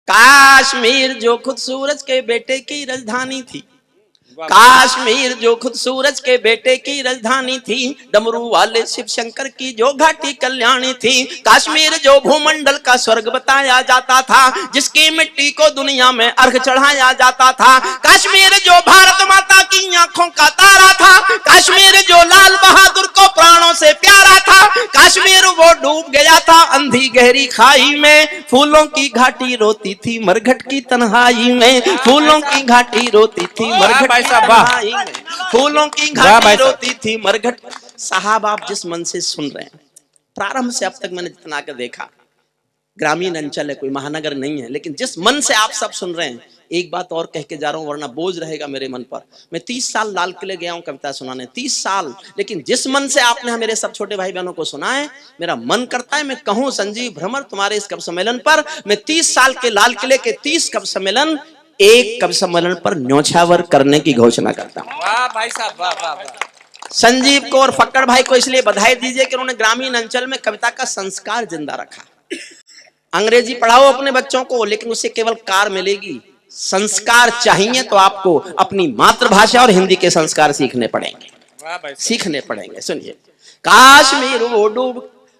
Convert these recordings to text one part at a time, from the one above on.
काश्मीर जो खुद सूरज के बेटे की राजधानी थी, काश्मीर जो खुद सूरज के बेटे की राजधानी थी, डमरू वाले शिव शंकर की जो घाटी कल्याणी थी। काश्मीर जो भूमंडल का स्वर्ग बताया जाता था, जिसकी मिट्टी को दुनिया में अर्घ चढ़ाया जाता था। काश्मीर जो भारत माता की आंखों का तारा था, काश्मीर जो लाल बहादुर को प्राणों से प्यारा था। काश्मीर वो डूब गया था अंधी गहरी खाई में, फूलों की घाटी रोती थी मरघट की तन्हाई में, फूलों की घाटी रोती थी मरघट फूलों की घाटी रोती थी मरघट। साहब आप जिस मन से सुन रहे हैं, प्रारंभ से अब तक मैंने जितना कर देखा, ग्रामीण अंचल है, कोई महानगर नहीं है, लेकिन जिस मन से आप सब सुन रहे हैं, एक बात और कह के जा रहा हूं वरना बोझ रहेगा मेरे मन पर। मैं 30 साल लाल किले गया हूं कविता सुनाने, 30 साल, लेकिन जिस मन से आपने मेरे सब छोटे भाई बहनों को सुना है, मेरा मन करता है मैं कहूं संजीव भ्रमर तुम्हारे इस कवि सम्मेलन पर, मैं 30 साल के लाल किले के 30 कवि सम्मेलन एक कवि सम्मेलन पर न्योछावर करने की घोषणा करता हूं। वाह भाई साहब, वाह वाह वाह। संजीव को और फक्कड़ भाई को इसलिए बधाई दीजिए कि उन्होंने ग्रामीण अंचल में कविता का संस्कार जिंदा रखा। अंग्रेजी पढ़ाओ अपने बच्चों को, लेकिन उससे केवल कार मिलेगी, संस्कार चाहिए तो आपको अपनी मातृभाषा और हिंदी के संस्कार सीखने पड़ेंगे, सीखने पड़ेंगे। सुनिए,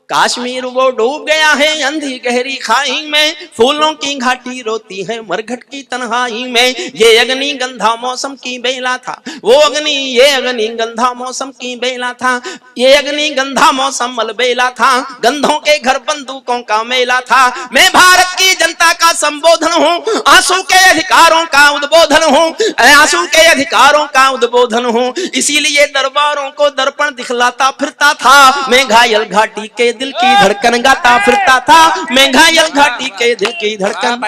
काश्मीर वो डूब गया है अंधी गहरी खाई में, फूलों की घाटी रोती है मरघट की तन्हाई में। ये अग्नि गंधा मौसम की बेला था, वो अग्नि ये अग्नि गंधा मौसम की बेला था, ये अग्नि गंधा मौसम अलबेला था, गंधों के घर बंदूकों का मेला था। मैं भारत की जनता का संबोधन हूँ, आंसू के अधिकारों का उद्बोधन हूँ, आंसू के अधिकारों का उद्बोधन हूँ, इसीलिए दरबारों को दर्पण दिखलाता फिरता था। मैं घायल घाटी के दिल की धड़कन गाता फिरता था, मैं घायल घाटी के दिल की धड़कन।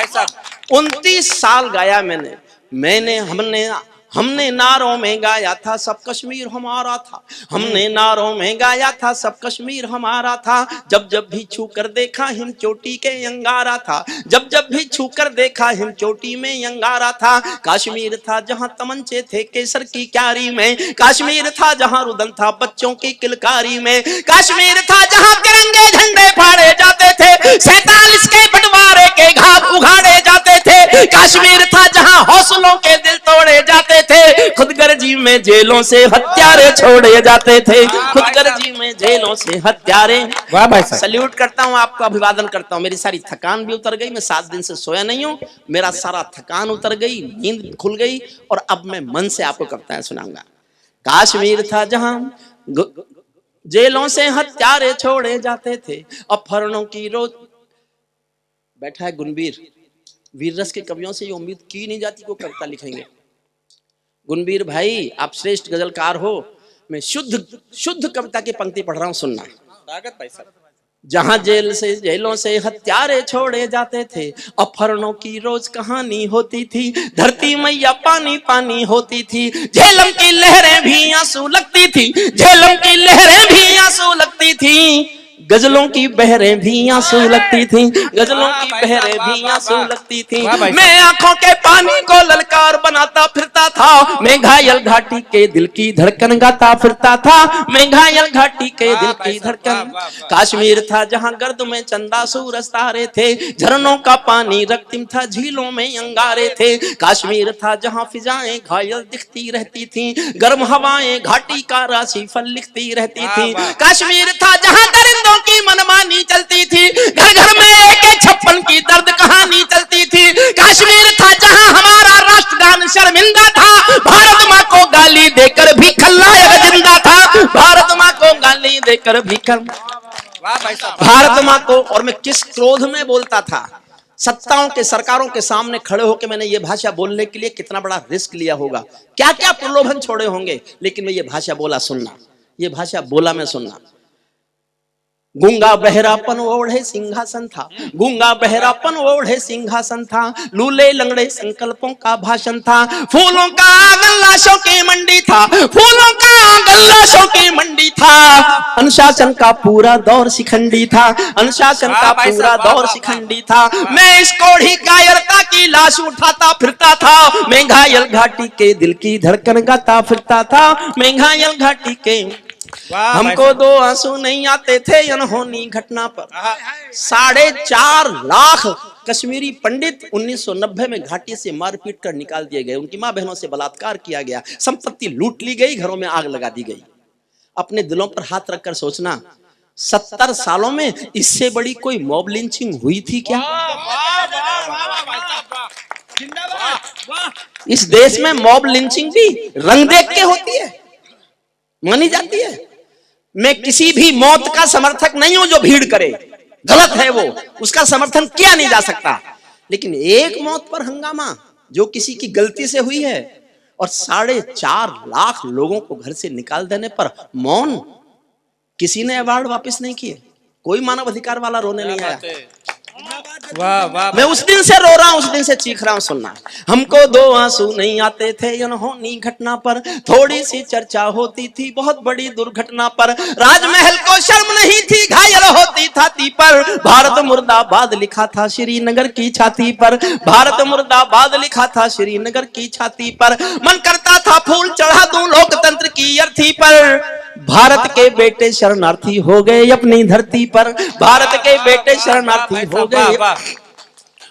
29 साल गाया मैंने हमने नारों में गाया था सब कश्मीर हमारा था, हमने नारों में गाया था सब कश्मीर हमारा था। जब जब भी छू कर देखा हिम चोटी के अंगारा था, जब जब भी छू कर देखा हिम चोटी में अंगारा था। काश्मीर था जहां तमंचे थे केसर की क्यारी में, काश्मीर था जहां रुदन था बच्चों की किलकारी में, काश्मीर था जहां तिरंगे झंडे फाड़े जाते थे, 47 के बंटवारे के घाव उघाड़े जाते थे। काश्मीर था जहां हौसलों के दिल तोड़े जाते थे, खुदगर्जी में जेलों से हत्यारे छोड़े जाते थे, खुदगर्जी में जेलों से हत्यारे। वाह भाई साहब, सल्यूट करता हूं आपको, अभिवादन करता हूं। मेरी सारी थकान भी उतर गई, मैं 7 दिन से सोया नहीं हूं, मेरा सारा थकान उतर गई, नींद खुल गई, और अब मैं मन से आपको कविताएं सुनाऊंगा। काश्मीर था जहां जेलों से हत्यारे छोड़े जाते थे, अपहरणों की रोज। बैठा है गुणवीर, वीर रस के कवियों से ये उम्मीद की नहीं जाती को कविता लिखेंगे। गुणवीर भाई आप श्रेष्ठ गजलकार हो, मैं शुद्ध कविता की पंक्ति पढ़ रहा हूं, सुनना। जहां जेलों से हत्यारे छोड़े जाते थे, अपहरणों की रोज कहानी होती थी, धरती मैया पानी पानी होती थी, झेलम की लहरें भी आंसू लगती थी, झेलम की लहरें भी आंसू लगती थी, गजलों की बहरें भी आंसू लगती थी, गजलों की बहरें भी आंसू लगती थी। मैं आंखों के पानी को ललकार बनाता फिरता था, मैं घायल घाटी के दिल की धड़कन गाता फिरता था, मैं घायल घाटी के दिल की धड़कन। काश्मीर था जहां गर्द में चंदा सूरज तारे थे, झरनों का पानी रक्तिम था झीलों में अंगारे थे। काश्मीर था जहां फिजाएं घायल दिखती रहती थी, गर्म हवाएं घाटी का राशि फल लिखती रहती थी। काश्मीर था जहां दरिंदों की मनमानी चलती थी, घर घर में AK-56 की दर्द कहानी चलती थी। काश्मीर था जहां हमारा राष्ट्रगान शर्मिंदा था, भारत माँ को गाली देकर भी खलनायक जिंदा था, भारत माँ को गाली देकर भी भारत माँ को। और मैं किस क्रोध में बोलता था, सत्ताओं के सरकारों के सामने खड़े होकर मैंने ये भाषा बोलने के लिए कितना बड़ा रिस्क लिया होगा, क्या क्या प्रलोभन छोड़े होंगे, लेकिन मैं ये भाषा बोला सुनना, ये भाषा बोला मैं सुनना। गूंगा बहरापन ओढ़े सिंहासन था, गूंगा बहरापन ओढ़े सिंहासन था, लूले लंगड़े संकल्पों का भाषण था, फूलों का आंगन लाशों की मंडी था, फूलों का आंगन लाशों की मंडी था, अनुशासन का पूरा दौर शिखंडी था, अनुशासन का पूरा दौर शिखंडी था। मैं इस कोढ़ी कायरता की लाश उठाता फिरता था, मैं घायल घाटी के दिल की धड़कन गाता फिरता था, मैं घायल घाटी के वाह हमको दो आंसू नहीं आते थे अनहोनी घटना पर। 4.5 लाख कश्मीरी पंडित 1990 में घाटी से मारपीट कर निकाल दिए गए, उनकी मां बहनों से बलात्कार किया गया, संपत्ति लूट ली गई, घरों में आग लगा दी गई। अपने दिलों पर हाथ रखकर सोचना, 70 सालों में इससे बड़ी कोई मॉब लिंचिंग हुई थी क्या? इस देश में मॉब लिंचिंग भी रंग देख के होती है, मानी जाती है। मैं किसी भी मौत का समर्थक नहीं हूं जो भीड़ करे, गलत है वो, उसका समर्थन किया नहीं जा सकता। लेकिन एक मौत पर हंगामा जो किसी की गलती से हुई है और 4.5 लाख लोगों को घर से निकाल देने पर मौन, किसी ने अवार्ड वापस नहीं किए, कोई मानव अधिकार वाला रोने नहीं आया। वाह वाह, मैं उस दिन से रो रहा हूं, उस दिन से चीख रहा हूं। सुनना, हमको दो आंसू नहीं आते थे अनहोनी घटना पर, थोड़ी सी चर्चा होती थी बहुत बड़ी दुर्घटना पर, राजमहल को शर्म नहीं थी घायल होती छाती पर, भारत मुर्दाबाद लिखा था श्रीनगर की छाती पर, भारत मुर्दाबाद लिखा था श्रीनगर की छाती पर, मन करता था फूल चढ़ा दूं लोकतंत्र की अर्थी पर, भारत के बेटे शरणार्थी हो गए अपनी धरती पर, भारत के बेटे शरणार्थी हो गए,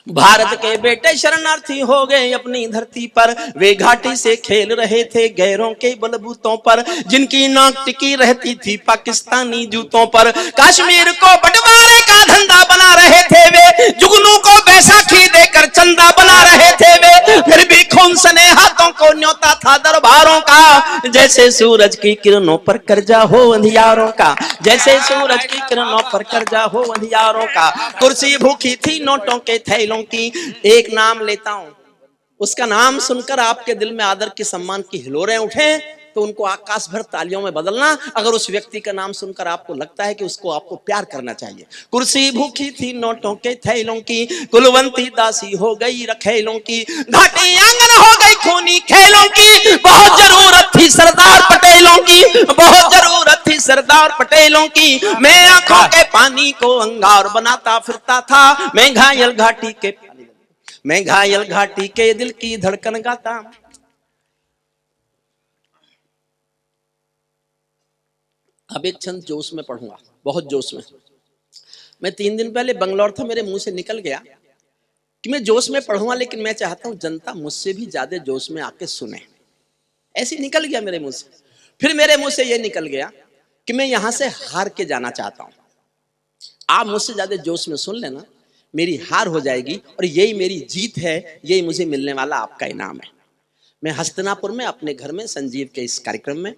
भारत के बेटे शरणार्थी हो गए अपनी धरती पर, वे घाटी से खेल रहे थे गैरों के बलबूतों पर, जिनकी नाक टिकी रहती थी पाकिस्तानी जूतों पर, कश्मीर को बंटवारे का धंधा बना रहे थे वे, जुगनू को बैसाखी देकर चंदा बना रहे थे वे, फिर भी खून सने हाथों को न्योता था दरबारों का, जैसे सूरज की किरणों पर कर्जा हो अंधियारों का, जैसे सूरज की किरणों पर कर्जा हो अंधियारों का, कुर्सी भूखी थी नोटों के थैलों की। एक नाम लेता हूं, उसका नाम सुनकर आपके दिल में आदर की सम्मान की हिलोरें उठे तो उनको आकाश भर तालियों में बदलना। अगर उस व्यक्ति का नाम सुनकर आपको लगता है कि उसको आपको प्यार करना चाहिए। कुर्सी भूखी थी नोटों के थैलों की, कुलवंती दासी हो गई रखेलों की, घाटी आंगन हो गई खूनी खेलों की, बहुत जरूरत थी सरदार पटेलों की, बहुत जरूरत थी सरदार पटेलों की, मैं आंखों के पानी को अंगार बनाता फिरता था, मैं घायल घाटी के, मैं घायल घाटी के दिल की धड़कन गाता। अब एक छंद जोश में पढ़ूंगा, बहुत जोश में। मैं 3 दिन पहले बंगलौर था, मेरे मुंह से निकल गया कि मैं जोश में पढ़ूंगा, लेकिन मैं चाहता हूं जनता मुझसे भी ज्यादा जोश में आके सुने। ऐसे निकल गया मेरे मुंह से। फिर मेरे मुंह से यह निकल गया कि मैं यहां से हार के जाना चाहता हूं। आप मुझसे ज्यादा जोश में सुन लेना, मेरी हार हो जाएगी और यही मेरी जीत है, यही मुझे मिलने वाला आपका इनाम है। मैं हस्तिनापुर में अपने घर में संजीव के इस कार्यक्रम में,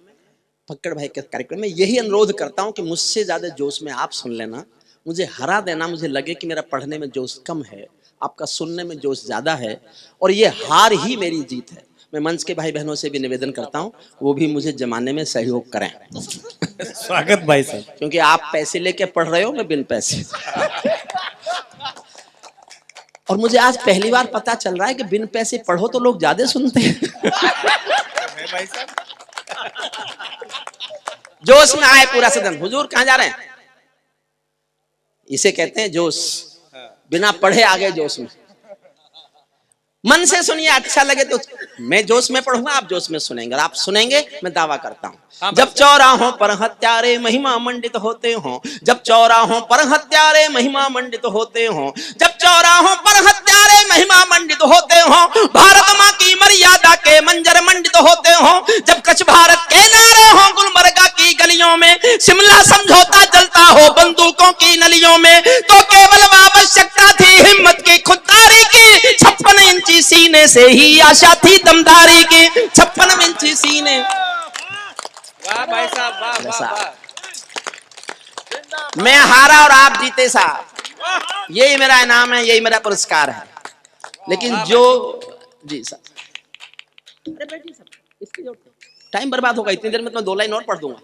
फक्कड़ भाई के कार्यक्रम में यही अनुरोध करता हूं कि मुझसे ज्यादा जोश में आप सुन लेना, मुझे हरा देना। मुझे लगे कि मेरा पढ़ने में जोश कम है, आपका सुनने में जोश ज्यादा है, और ये हार ही मेरी जीत है। मैं मंच के भाई बहनों से भी निवेदन करता हूं, वो भी मुझे जमाने में सहयोग करें। स्वागत भाई साहब, क्योंकि आप पैसे लेके पढ़ रहे हो, मैं बिन पैसे। और मुझे आज पहली बार पता चल रहा है कि बिन पैसे पढ़ो तो लोग ज्यादा सुनते हैं। भाई साहब जोश में आए पूरा सदन। हुजूर कहां जा रहे हैं? इसे कहते हैं जोश। बिना पढ़े आ गए जोश में। मन से सुनिए, अच्छा लगे तो। मैं जोश में पढ़ूंगा, आप जोश में सुनेंगे, और आप सुनेंगे, मैं दावा करता हूं। जब चौराहों पर हत्यारे महिमा मंडित होते हों, जब चौराहों पर हत्यारे महिमा मंडित होते हों, जब चौराहों पर हत्यारे महिमा मंडित होते हों, भारत मां की मर्यादा के मंजर मंडित होते हों, जब कच्छ भारत के नारे हों गुलबर्गा की गलियों में, शिमला समझौता जलता हो बंदूकों की नलियों में, तो केवल आवश्यकता थी हिम्मत की, खुददारी की। 56 इंची सीने से ही आशा थी दमदारी की, 56 इंची सीने। वाह भाई साहब, वाह वाह वाह। मैं हारा और आप जीते साहब, यही मेरा इनाम है, यही मेरा पुरस्कार है। लेकिन जो जी साहब, अरे बैठिए साहब, इसकी टाइम बर्बाद होगा, इतनी देर में तो मैं 2 लाइन और पढ़ दूंगा।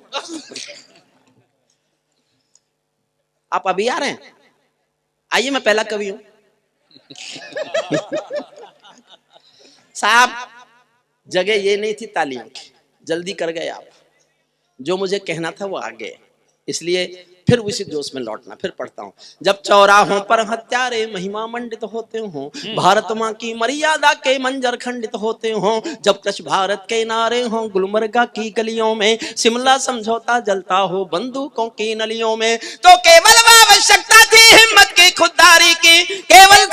आप अभी आ रहे हैं? आइए, मैं पहला कवि हूं साहब। जगह ये नहीं थी तालियों की, जल्दी कर गए आप। जो मुझे कहना था वो आ गए, इसलिए फिर उसी जोश में लौटना। फिर पढ़ता हूँ, जब चौराहों पर हत्यारे महिमा मंडित होते हों, भारत माँ की मर्यादा के मंजर खंडित होते हों, जब कच्छ भारत के नारे हों गुलमर्गा की गलियों में, शिमला समझौता जलता हो बंदूकों की नलियों में, तो केवल आवश्यकता थी हिम्मत की खुददारी की, केवल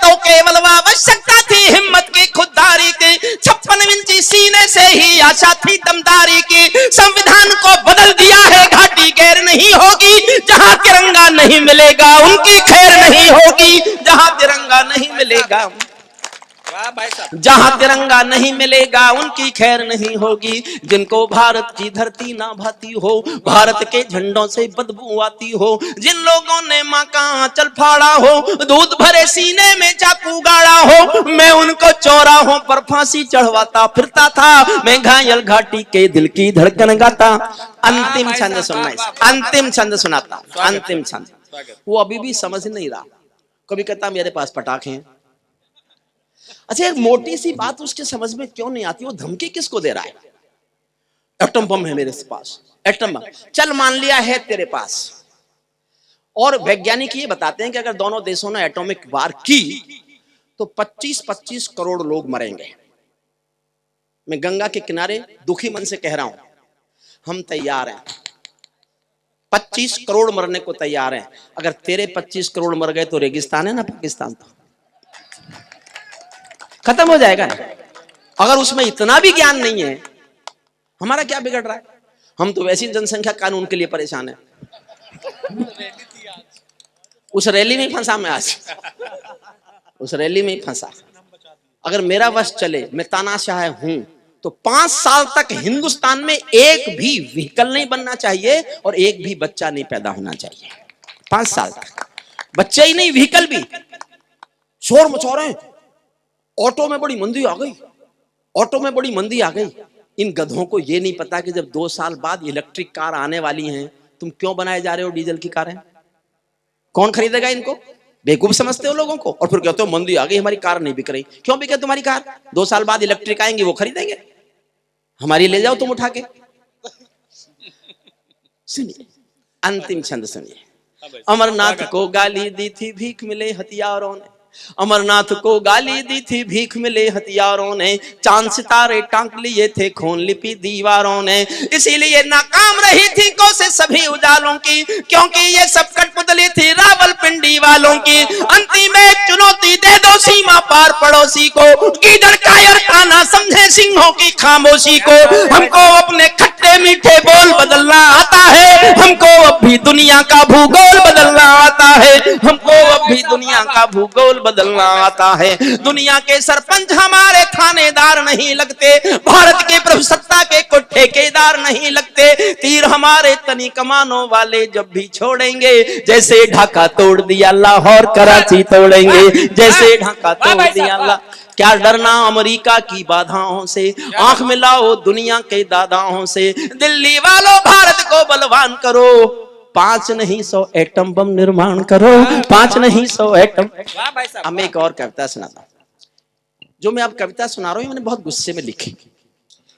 तो केवल आवश्यकता थी हिम्मत की खुददारी की, 56 इंची सीने से ही आशा थी दमदारी की, संविधान को बदल दिया है घाटी गैर नहीं होगी, जहां तिरंगा नहीं मिलेगा उनकी खैर नहीं होगी, जहां तिरंगा नहीं मिलेगा, वाह भाई साहब, जहां तिरंगा नहीं मिलेगा उनकी खैर नहीं होगी, जिनको भारत की धरती ना भाती हो, भारत के झंडों से बदबू आती हो, जिन लोगों ने मां का आंचल फाड़ा हो, दूध भरे सीने में चाकू गाड़ा हो, मैं उनको चौराहों पर फांसी चढ़वाता फिरता था, मैं घायल घाटी के दिल की धड़कन गाता। अंतिम छंद सुनना, अंतिम छंद सुनाता हूं, अंतिम छंद। वो अभी भी समझ नहीं रहा, कभी कहता मेरे पास पटाखे हैं। अच्छा, एक मोटी सी बात उसके समझ में क्यों नहीं आती, वो धमकी किसको दे रहा है? एटम बम है मेरे पास, एटम बम, चल मान लिया है तेरे पास, और वैज्ञानिक ये बताते हैं कि अगर दोनों देशों ने एटॉमिक वार की तो 25-25 करोड़ लोग मरेंगे। मैं गंगा के किनारे दुखी मन से कह रहा हूं, हम तैयार हैं, 25 करोड़ मरने को तैयार हैं। अगर तेरे 25 करोड़ मर गए तो रेगिस्तान है ना पाकिस्तान, तो खत्म हो जाएगा ना। अगर उसमें इतना भी ज्ञान नहीं है, हमारा क्या बिगड़ रहा है? हम तो वैसी जनसंख्या कानून के लिए परेशान है। उस रैली में फंसा मैं आज, उस रैली में फंसा। अगर मेरा वश चले, मैं तानाशाह हूं, तो 5 साल तक हिंदुस्तान में एक भी व्हीकल नहीं बनना चाहिए और एक भी बच्चा नहीं पैदा होना चाहिए। 5 साल तक बच्चे ही नहीं, व्हीकल भी। शोर मचा रहे हैं, ऑटो में बड़ी मंदी आ गई, ऑटो में बड़ी मंदी आ गई। इन गधों को ये नहीं पता कि जब 2 साल बाद इलेक्ट्रिक कार आने वाली हैं, तुम क्यों बनाए जा रहे हो डीजल की कारें? कौन खरीदेगा इनको? बेवकूफ समझते हो लोगों को, और फिर कहते हो मंदी आ गई, हमारी कार नहीं बिक रही। क्यों बिके तुम्हारी कार? 2 साल बाद इलेक्ट्रिक आएंगे, वो खरीदेंगे। हमारी ले जाओ तुम उठा के। सुनिए, अंतिम छंद सुनिए। अमरनाथ को गाली दी थी, भीख मिले हथियारों ने, अमरनाथ को गाली दी थी, भीख मिले हथियारों ने, चांद सितारे टांग लिए थे, खून लिपि दीवारों ने, इसीलिए नाकाम रही थी कोशिश सभी उजालों की, क्योंकि ये सब कठपुतली थी रावलपिंडी वालों की। अंतिम एक चुनौती दे दो सीमा पार पड़ोसी को, गीदड़ कायर खाना समझे सिंहों की खामोशी को। हमको अपने खट्टे मीठे बोल बदलना आता है, हमको अब भी दुनिया का भूगोल बदलना आता है, हमको अब भी दुनिया का भूगोल बदलना आता है। दुनिया के सरपंच हमारे थानेदार नहीं लगते, भारत के प्रभुसत्ता के को ठेकेदार नहीं लगते, तीर हमारे तनी कमानों वाले जब भी छोड़ेंगे, जैसे ढाका तोड़ दिया लाहौर कराची तोड़ेंगे, जैसे ढाका तोड़ दिया। क्या डरना अमेरिका की बाधाओं से, आंख मिलाओ दुनिया के दादाओं से, दिल्ली वालों भारत को बलवान करो, 5 नहीं 100 एटम बम निर्माण करो, 5 नहीं 100 एटम। अब मैं एक और कविता सुनाता हूं। जो मैं अब कविता सुना रहा हूं, मैंने बहुत गुस्से में लिखी।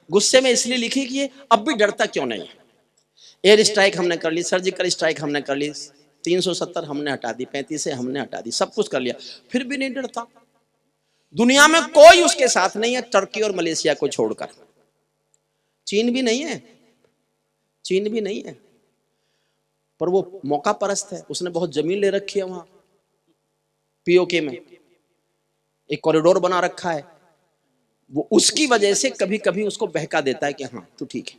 गुस्से में इसलिए लिखी कि ये अब भी डरता क्यों नहीं है। एयर स्ट्राइक हमने कर ली, सर्जिकल स्ट्राइक हमने कर ली, 370 हमने हटा दी, 35 से हमने हटा दी, सब कुछ कर लिया, फिर भी नहीं डरता। दुनिया में कोई उसके साथ नहीं है, टर्की और मलेशिया को छोड़कर। चीन भी नहीं है, चीन भी नहीं है, पर वो मौका परस्त है। उसने बहुत जमीन ले रखी है वहां पीओके में, एक कॉरिडोर बना रखा है। वो उसकी वजह से कभी कभी उसको बहका देता है कि हाँ तू ठीक है।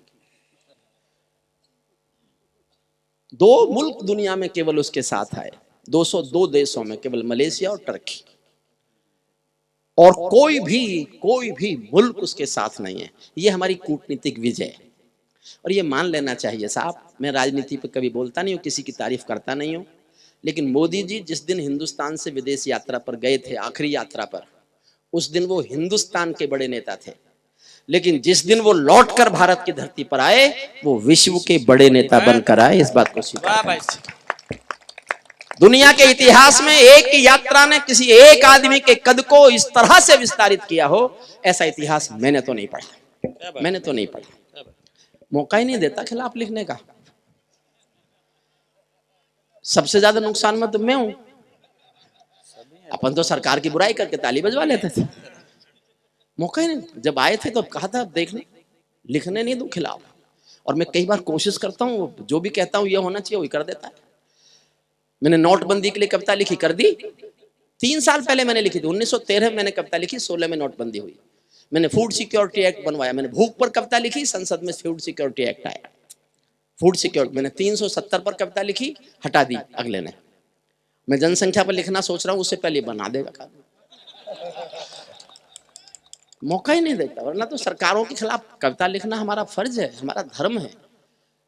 2 मुल्क दुनिया में केवल उसके साथ आए, 202 देशों में केवल मलेशिया और टर्की, और कोई भी मुल्क उसके साथ नहीं है। ये हमारी कूटनीतिक विजय है, और ये मान लेना चाहिए साहब। मैं राजनीति पे कभी बोलता नहीं हूँ, किसी की तारीफ करता नहीं हूँ, लेकिन मोदी जी जिस दिन हिंदुस्तान से विदेश यात्रा पर गए थे, आखिरी यात्रा पर, उस दिन वो हिंदुस्तान के बड़े नेता थे, लेकिन जिस दिन वो लौटकर भारत की धरती पर आए, वो विश्व के बड़े नेता बनकर आए। इस बात को स्वीकार दुनिया के इतिहास में एक यात्रा ने किसी एक आदमी के कद को इस तरह से विस्तारित किया हो, ऐसा इतिहास मैंने तो नहीं पढ़ा, मैंने तो नहीं पढ़ा। मौका ही नहीं देता खिलाफ लिखने का। सबसे ज्यादा नुकसान में तो मैं हूं। अपन तो सरकार की बुराई करके ताली बजवा लेते थे, मौका ही नहीं। जब आए थे तो कहा था देखने लिखने नहीं दूं खिलाफ, और मैं कई बार कोशिश करता हूँ, जो भी कहता हूँ ये होना चाहिए वही कर देता है। मैंने नोटबंदी के लिए कविता लिखी, कर दी। 3 साल पहले मैंने लिखी थी, 1913 में मैंने कविता लिखी, 16 में नोटबंदी हुई। मैंने फूड सिक्योरिटी एक्ट बनवाया, मैंने भूख पर कविता लिखी, संसद में फूड सिक्योरिटी एक्ट आया। फूड सिक्योरिटी मैंने 370 पर कविता लिखी, हटा दी अगले ने। मैं जनसंख्या पर लिखना सोच रहा हूं, उससे पहले बना देगा कानून। मौका ही नहीं देता, वरना तो सरकारों के खिलाफ कविता लिखना हमारा फर्ज है, हमारा धर्म है।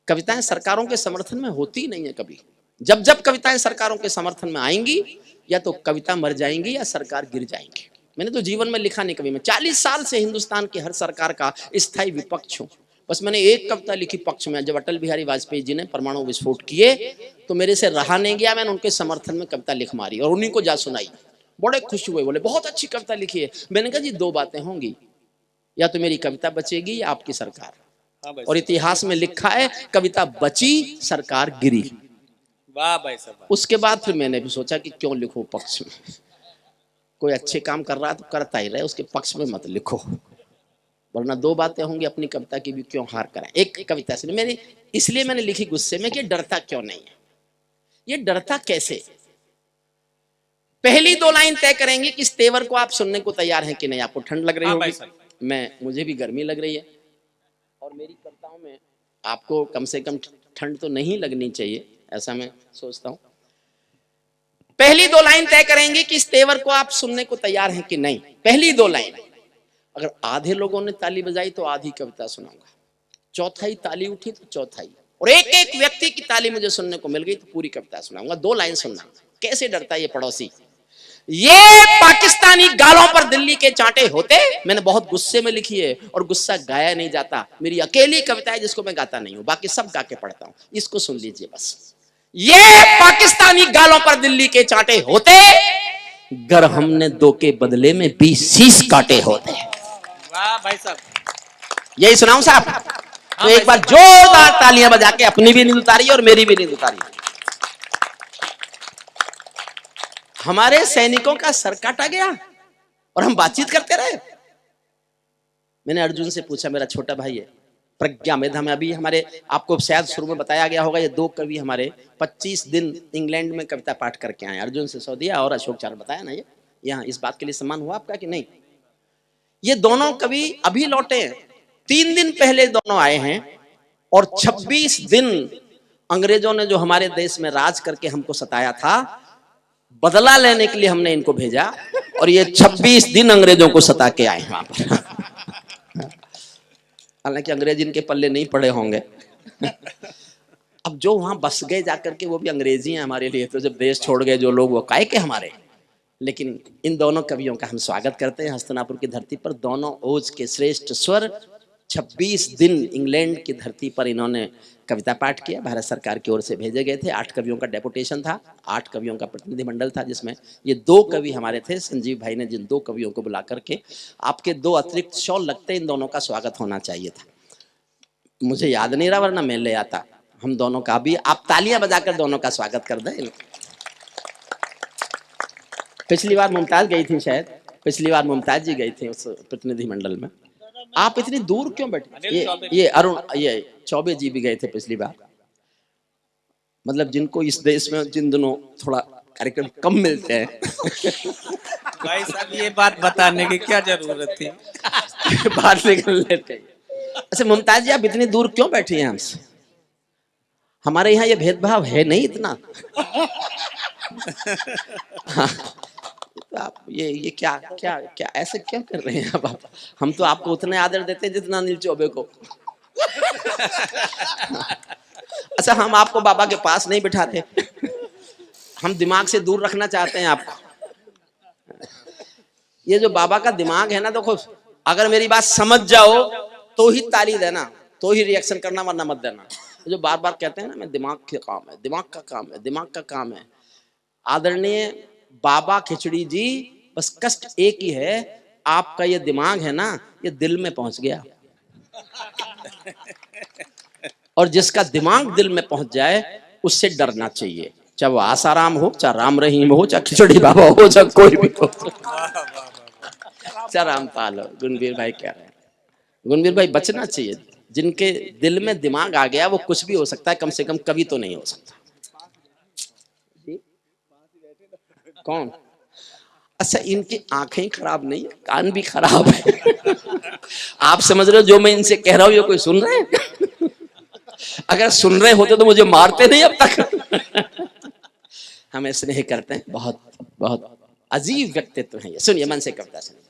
कविताएं सरकारों के समर्थन में होती नहीं है कभी। जब जब कविताएं सरकारों के समर्थन में आएंगी, या तो कविता मर जाएंगी या सरकार गिर जाएंगी। मैंने तो जीवन में लिखा नहीं कभी। मैं 40 साल से हिंदुस्तान की हर सरकार का स्थायी विपक्ष हूँ। बस मैंने एक कविता लिखी पक्ष में, जब अटल बिहारी वाजपेयी जी ने परमाणु विस्फोट किए तो मेरे से रहा नहीं गया, मैंने उनके समर्थन में कविता लिख मारी और उन्हीं को जा सुनाई। बड़े खुश हुए, बोले बहुत अच्छी कविता लिखी है। मैंने कहा जी 2 बातें होंगी, या तो मेरी कविता बचेगी या आपकी सरकार। हाँ भाई और साहब। इतिहास में लिखा है कविता बची, सरकार गिरी। वाह भाई साहब। उसके बाद फिर मैंने भी सोचा कि क्यों लिखो पक्ष में, कोई अच्छे काम कर रहा है तो करता ही रहे, उसके पक्ष में मत लिखो, वरना 2 बातें होंगी, अपनी कविता की भी क्यों हार कराएं। एक कविता से मैंने इसलिए मैंने लिखी गुस्से में कि डरता क्यों नहीं है, ये डरता कैसे। पहली 2 लाइन तय करेंगे कि इस तेवर को आप सुनने को तैयार हैं कि नहीं। आपको ठंड लग रही हाँ भाई होगी, साहब। मुझे भी गर्मी लग रही है, और मेरी कविताओं में आपको कम से कम ठंड तो नहीं लगनी चाहिए, ऐसा मैं सोचता हूं। पहली 2 लाइन तय करेंगे कि इस तेवर को आप सुनने को तैयार हैं कि नहीं। पहली 2 लाइन, अगर आधे लोगों ने ताली बजाई तो आधी कविता सुनाऊंगा, चौथाई ताली उठी तो चौथाई, और एक एक व्यक्ति की ताली मुझे सुनने को मिल गई तो पूरी कविता सुनाऊंगा। 2 लाइन सुनना। कैसे डरता है ये पड़ोसी, ये पाकिस्तानी गालों पर दिल्ली के चांटे होते। मैंने बहुत गुस्से में लिखी है और गुस्सा गाया नहीं जाता, मेरी अकेली कविता है जिसको मैं गाता नहीं हूं, बाकी सब गा के पढ़ता हूं। इसको सुन लीजिए बस। ये पाकिस्तानी गालों पर दिल्ली के चांटे होते, गर हमने 2 के बदले में 20 शीश काटे होते। वाह भाई साहब। यही सुनाऊं साहब? तो एक बार जोरदार तालियां बजा के अपनी भी नींद उतारी और मेरी भी नींद उतारी। हमारे सैनिकों का सर काटा गया और हम बातचीत करते रहे। मैंने अर्जुन से पूछा, मेरा छोटा भाई है, प्रज्ञा मेधा में, अभी हमारे आपको शायद शुरू में बताया गया होगा, ये 2 कवि हमारे 25 दिन इंग्लैंड में कविता पाठ करके आए। अर्जुन से सौदिया और अशोक चार, बताया ना ये यहाँ। इस बात के लिए सम्मान हुआ आपका कि नहीं? ये दोनों कवि अभी लौटे हैं, 3 दिन पहले दोनों आए हैं, और 26 दिन अंग्रेजों ने जो हमारे देश में राज करके हमको सताया था, बदला लेने के लिए हमने इनको भेजा, और ये 26 दिन अंग्रेजों को सता के आए वहां पर। हालांकि अंग्रेज इनके पल्ले नहीं पड़े होंगे। अब जो वहां बस गए जाकर के, वो भी अंग्रेजी हैं हमारे लिए, तो जब देश छोड़ गए जो लोग, वो काहे के हमारे। लेकिन इन दोनों कवियों का हम स्वागत करते हैं हस्तिनापुर की धरती पर। दोनों ओज के श्रेष्ठ स्वर 26 दिन इंग्लैंड की धरती पर इन्होंने कविता पाठ किया। भारत सरकार की ओर से भेजे गए थे। 8 कवियों का डेपुटेशन था, 8 कवियों का प्रतिनिधिमंडल था, जिसमें ये 2 कवि हमारे थे। संजीव भाई ने जिन 2 कवियों को बुला करके, आपके 2 अतिरिक्त शॉल लगते, इन दोनों का स्वागत होना चाहिए था। मुझे याद नहीं रहा, वरना मैं ले आता हम दोनों का भी। आप तालियां बजाकर दोनों का स्वागत कर दें। पिछली बार मुमताज गई थी, शायद पिछली बार मुमताज जी गई थी उस प्रतिनिधिमंडल में। आप इतनी दूर क्यों बैठे? ये अरुण, ये चौबे जी भी गए थे पिछली बार। मतलब जिनको इस देश में जिन दिनों थोड़ा कार्यक्रम कम मिलते हैं। भाई साहब ये बात बताने की क्या जरूरत थी? बात निकल लेते। अच्छा मुमताज जी, आप इतनी दूर क्यों बैठी हैं हमसे? हमारे यहाँ ये भेदभाव है नहीं इतना। हाँ, तो आप ये क्या क्या क्या ऐसे क्यों कर रहे हैं आप? हम तो आपको उतने आदर देते हैं जितना अनिल चौबे को। अच्छा, हम आपको बाबा के पास नहीं बिठाते, हम दिमाग से दूर रखना चाहते हैं आपको। ये जो बाबा का दिमाग है ना, देखो, अगर मेरी बात समझ जाओ तो ही ताली देना, तो ही रिएक्शन करना, वरना मत देना। जो बार बार कहते हैं ना, मैं दिमाग का काम है, दिमाग का काम है, दिमाग का काम है। आदरणीय बाबा खिचड़ी जी, बस कष्ट एक ही है, आपका ये दिमाग है ना, ये दिल में पहुंच गया। और जिसका दिमाग दिल में पहुंच जाए उससे डरना चाहिए। चाहे वो आसाराम हो, चाहे राम रहीम हो, चाहे खिचड़ी बाबा हो, चाहे कोई भी हो, चाहे रामपाल हो। गुणवीर भाई कह रहे हैं, गुणवीर भाई बचना चाहिए। जिनके दिल में दिमाग आ गया वो कुछ भी हो सकता है, कम से कम कवि तो नहीं हो सकता। कौन? अच्छा, इनकी आंखें खराब नहीं है, कान भी खराब है। आप समझ रहे हो जो मैं इनसे कह रहा हूं ये कोई सुन रहे हैं? अगर सुन रहे होते तो मुझे मारते नहीं अब तक। हमें स्नेह करते हैं, बहुत बहुत अजीब व्यक्तित्व है ये। सुनिए मन से कविता सुनिए।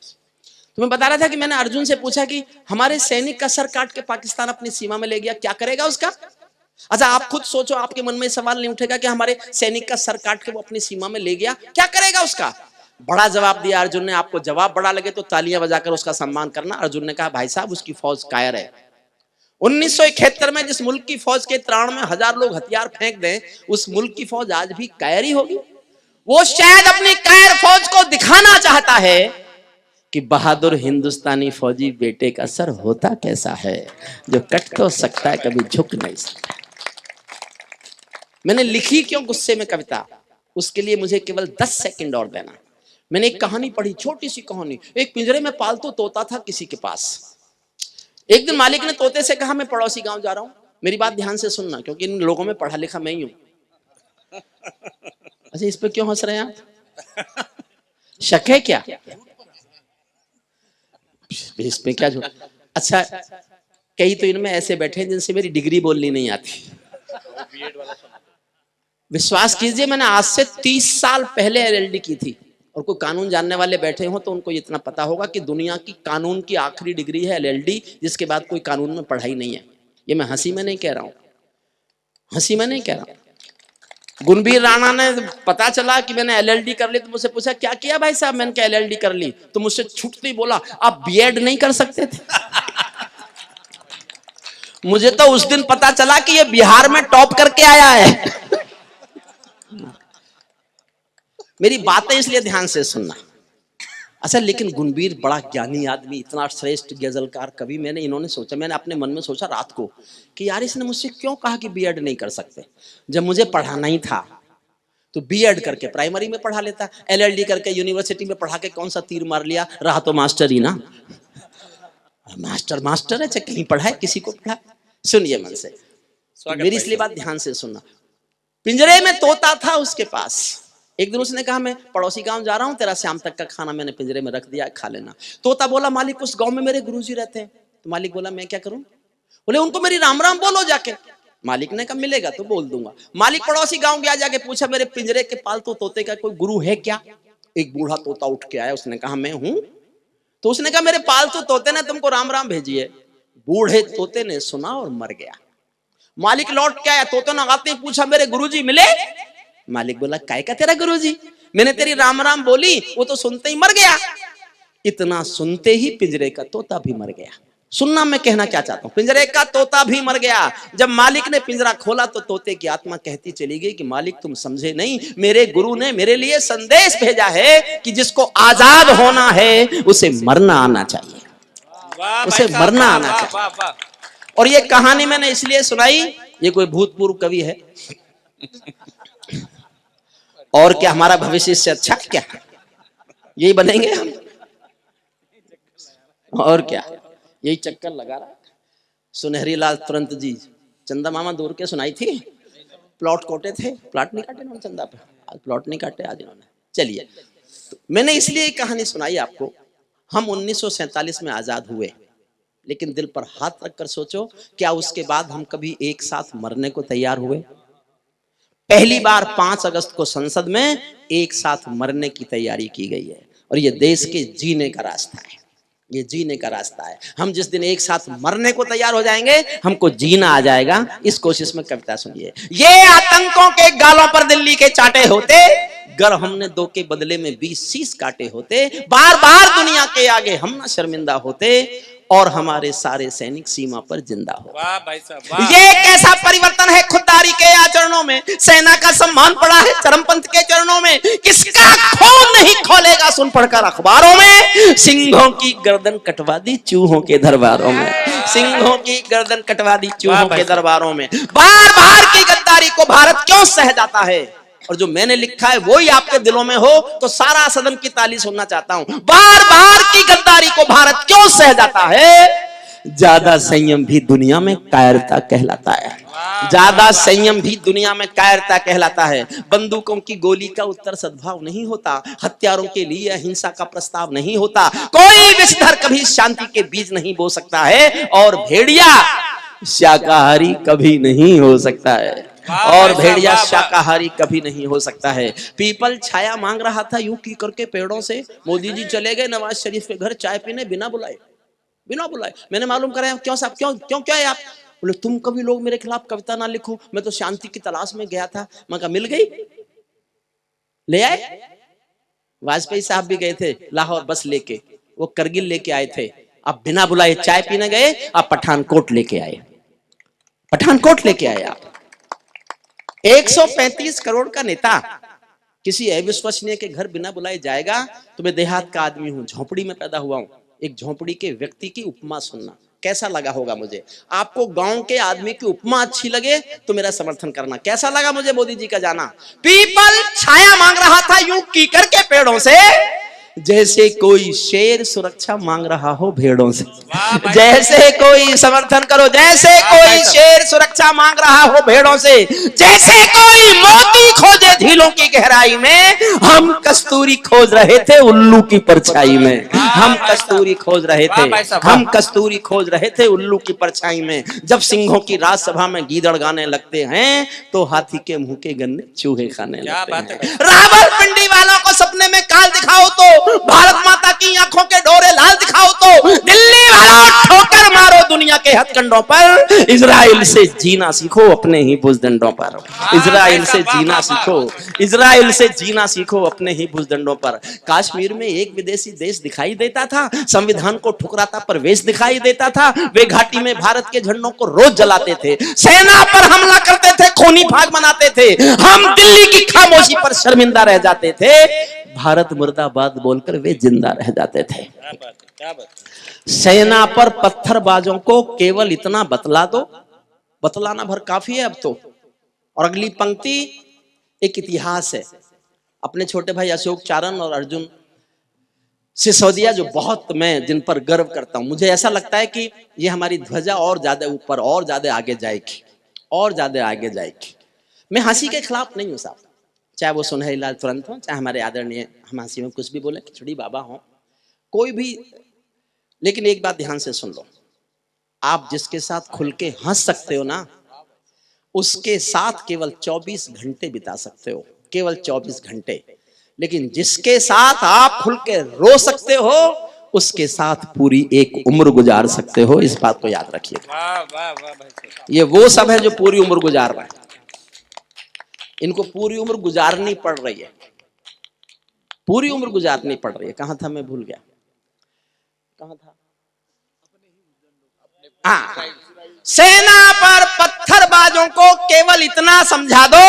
तो मैं बता रहा था कि मैंने अर्जुन से पूछा कि हमारे सैनिक का सर काट के पाकिस्तान अपनी सीमा में ले गया, क्या करेगा उसका? अच्छा आप खुद सोचो, आपके मन में सवाल नहीं उठेगा कि हमारे सैनिक का सर काट के वो अपनी सीमा में ले गया, क्या करेगा उसका? बड़ा जवाब दिया अर्जुन ने। आपको जवाब बड़ा लगे तो तालियां बजाकर उसका सम्मान करना। अर्जुन ने कहा भाई साहब उसकी फौज कायर है। 1971 में जिस मुल्क की फौज के 93,000 लोग हथियार फेंक दें, उस मुल्क की फौज आज भी कायर ही होगी। वो शायद अपनी कायर फौज को दिखाना चाहता है कि बहादुर हिंदुस्तानी फौजी बेटे का सर होता कैसा है, जो कट तो सकता है कभी झुक नहीं सकता। मैंने लिखी क्यों गुस्से में कविता, उसके लिए मुझे केवल 10 सेकंड और देना। मैंने एक कहानी पढ़ी, छोटी सी कहानी। एक पिंजरे में पालतू तोता था किसी के पास। एक दिन मालिक ने तोते से कहा मैं पड़ोसी गांव जा रहा हूं। मेरी बात ध्यान से सुनना, क्योंकि इन लोगों में पढ़ा लिखा मैं ही हूं। अच्छा इस पे क्यों हंस रहे हैं आप? शक है क्या? इस पे क्या जो? अच्छा कई तो इनमें ऐसे बैठे हैं जिनसे मेरी डिग्री बोलनी नहीं आती। विश्वास कीजिए मैंने आज से 30 साल पहले एलएलडी की थी। और कोई कानून जानने वाले बैठे हो तो उनको इतना पता होगा कि दुनिया की कानून की आखिरी डिग्री है एलएलडी, जिसके बाद कोई कानून में पढ़ाई नहीं है। ये मैं हंसी में नहीं कह रहा हूं, हंसी में नहीं कह रहा हूं। गुणवीर राणा ने पता चला कि मैंने एलएलडी कर ली तो मुझसे पूछा क्या किया भाई साहब? मैंने कहा एलएलडी कर ली। तो मुझसे छूटते ही बोला आप बीएड नहीं कर सकते थे? मुझे तो उस दिन पता चला कि ये बिहार में टॉप करके आया है। मेरी बातें इसलिए ध्यान से सुनना। अच्छा लेकिन गुणवीर बड़ा ज्ञानी आदमी, इतना श्रेष्ठ गजलकार कवि। इन्होंने सोचा, मैंने अपने मन में सोचा रात को कि यार इसने मुझसे क्यों कहा कि बीएड नहीं कर सकते। जब मुझे पढ़ाना ही था तो बीएड करके प्राइमरी में पढ़ा लेता, एलएलडी करके यूनिवर्सिटी में पढ़ा के कौन सा तीर मार लिया, रहा तो मास्टर ही ना। मास्टर मास्टर है, चाहे कहीं पढ़ाए किसी को पढ़ा। सुनिए मन से, मेरी इसलिए बात ध्यान से सुनना। पिंजरे में तोता था उसके पास। एक दिन उसने कहा मैं पड़ोसी गांव जा रहा हूं, तेरा शाम तक का खाना मैंने पिंजरे में रख दिया, खा लेना। तोता बोला मालिक उस गांव में मेरे गुरुजी रहते हैं। तो मालिक बोला मैं क्या करूं? बोले उनको मेरी राम राम बोलो जाके। मालिक ने कहा मिलेगा तो बोल दूंगा। मालिक पड़ोसी गांव गया, जाके पूछा मेरे पिंजरे के पालतू तोते का कोई गुरु है क्या? एक बूढ़ा तोता उठ के आया, उसने कहा मैं हूं। तो उसने कहा मेरे पालतू तोते ने तुमको राम राम भेजी है। बूढ़े तोते ने सुना और मर गया। मालिक लौट के आया, तोते ने आते ही पूछा मेरे गुरुजी मिले? मालिक बोला काय का तेरा गुरुजी? मैंने तेरी राम राम बोली, वो तो सुनते ही मर गया। इतना सुनते ही पिंजरे का तोता भी मर गया। सुनना मैं कहना क्या चाहता हूं, पिंजरे का तोता भी मर गया। जब मालिक ने पिंजरा खोला तो तोते की आत्मा कहती चली गई कि मालिक तुम समझे नहीं, मेरे गुरु ने मेरे लिए संदेश भेजा है कि जिसको आजाद होना है उसे मरना आना चाहिए, उसे मरना आना चाहिए। और ये कहानी मैंने इसलिए सुनाई, ये कोई भूतपूर्व कवि है और क्या हमारा भविष्य इससे अच्छा क्या? यही बनेंगे हम और क्या? यही चक्कर लगा रहा। सुनहरी लाल तुरंत जी, चंदा मामा दूर के सुनाई थी, प्लॉट कोटे थे, प्लॉट नहीं काटे इन्होंने चंदा पे, आज प्लॉट नहीं काटे आज इन्होंने। चलिए तो मैंने इसलिए एक कहानी सुनाई आपको। हम 1947 में आजाद हुए, लेकिन दिल पर हाथ रखकर सोचो क्या उसके बाद हम कभी एक साथ मरने को तैयार हुए? पहली बार 5 अगस्त को संसद में एक साथ मरने की तैयारी की गई है। और ये देश के जीने का रास्ता है, ये जीने का रास्ता है। हम जिस दिन एक साथ मरने को तैयार हो जाएंगे हमको जीना आ जाएगा। इस कोशिश में कविता सुनिए। ये आतंकों के गालों पर दिल्ली के चाटे होते, गर हमने 2 के बदले में 20 शीश काटे होते। बार बार दुनिया के आगे हम ना शर्मिंदा होते और हमारे सारे सैनिक सीमा पर जिंदा हो। वाह भाई साहब वाह। ये कैसा परिवर्तन है खुददारी के आचरणों में। सेना का सम्मान पड़ा है चरमपंथ के चरणों में। किसका खून नहीं खोलेगा सुन पढ़कर अखबारों में। सिंहों की गर्दन कटवा दी चूहों के दरबारों में, सिंहों की गर्दन कटवा दी चूहों के दरबारों में। बार बार की गद्दारी को भारत क्यों सह जाता है? और जो मैंने लिखा है वो ही आपके दिलों में हो तो सारा सदन की ताली सुनना चाहता हूं। बार बार की गद्दारी को भारत क्यों सह जाता है? ज्यादा संयम भी दुनिया में कायरता कहलाता है। ज्यादा संयम भी दुनिया में कायरता कहलाता है। बंदूकों की गोली का उत्तर सद्भाव नहीं होता, हथियारों के लिए अहिंसा का प्रस्ताव नहीं होता, कोई विषधर कभी शांति के बीज नहीं बो सकता है, और भेड़िया शाकाहारी कभी नहीं हो सकता है, और भेड़िया शाकाहारी कभी नहीं हो सकता है। पीपल छाया मांग रहा था यूं की करके पेड़ों से, मोदी जी चले गए नवाज शरीफ के घर चाय पीने बिना बुलाए, बिना बुलाए। मैंने मालूम कराया क्यों साहब, क्यों क्या है आप? बोले तुम कभी लोग मेरे खिलाफ कविता ना लिखो, मैं तो शांति की तलाश में गया था। मैं कहा मिल गई, ले आए। वाजपेयी साहब भी गए थे लाहौर बस लेके, वो करगिल लेके आए थे। आप बिना बुलाए चाय पीने गए, आप पठानकोट लेके आए, पठानकोट लेके आए आप। 135 करोड़ का नेता किसी अविश्वसनीय के घर बिना बुलाए जाएगा? तो मैं देहात का आदमी हूं, झोपड़ी में पैदा हुआ हूं। एक झोपड़ी के व्यक्ति की उपमा सुनना कैसा लगा होगा मुझे। आपको गांव के आदमी की उपमा अच्छी लगे तो मेरा समर्थन करना। कैसा लगा मुझे मोदी जी का जाना? पीपल छाया मांग रहा था यूं कीकर के पेड़ों से, जैसे कोई शेर सुरक्षा मांग रहा हो भेड़ों से। जैसे कोई, समर्थन करो, जैसे कोई शेर सुरक्षा मांग रहा हो भेड़ों से, जैसे कोई मोती खोजे झीलों की गहराई में, हम कस्तूरी खोज रहे थे उल्लू की परछाई में। हम कस्तूरी खोज रहे थे, हम कस्तूरी खोज रहे थे उल्लू की परछाई में। जब सिंहों की राजसभा में गीदड़ गाने लगते हैं तो हाथी के मुंह के गन्ने चूहे खाने लगते हैं। रावलपिंडी वालों को सपने में काल दिखाओ तो, भारत माता की आंखों के डोरे लाल दिखाओ तो, दिल्ली वालों ठोकर मारो दुनिया के हथकंडों पर, इजराइल से जीना सीखो अपने ही भुजदंडों पर। इजराइल से जीना सीखो, इजराइल से जीना सीखो अपने ही भुजदंडों पर। कश्मीर में एक विदेशी देश दिखाई देता था, संविधान को ठुकराता प्रवेश दिखाई देता था। वे घाटी में भारत के झंडों को रोज जलाते थे, सेना पर हमला करते थे, खूनी भाग मनाते थे। हम दिल्ली की खामोशी पर शर्मिंदा रह जाते थे, भारत मुर्दाबाद बोलकर वे जिंदा रह जाते थे। क्या बात? सेना पर पत्थरबाजों को केवल इतना बतला दो, बतलाना भर काफी है अब तो। और अगली पंक्ति एक इतिहास है। अपने छोटे भाई अशोक चारण और अर्जुन सिसोदिया, जो बहुत मैं जिन पर गर्व करता हूं, मुझे ऐसा लगता है कि ये हमारी ध्वजा और ज्यादा ऊपर, और ज्यादा आगे जाएगी, और ज्यादा आगे जाएगी। मैं हंसी के खिलाफ नहीं हूं साहब, चाहे वो सुनहरी लाल तुरंत हो, चाहे हमारे आदरणीय हम हंसी में कुछ भी बोले, खिचड़ी बाबा हो, कोई भी। लेकिन एक बात ध्यान से सुन लो, आप जिसके साथ खुल के हंस सकते हो ना, उसके साथ केवल 24 घंटे बिता सकते हो, केवल 24 घंटे। लेकिन जिसके साथ आप खुल के रो सकते हो, उसके साथ पूरी एक उम्र गुजार सकते हो। इस बात को याद रखिए। ये वो सब है जो पूरी उम्र गुजार रहे हैं, इनको पूरी उम्र गुजारनी पड़ रही है, पूरी उम्र गुजारनी पड़ रही है। कहां था मैं भूल गया, कहां था? हाँ, सेना पर पत्थरबाजों को केवल इतना समझा दो,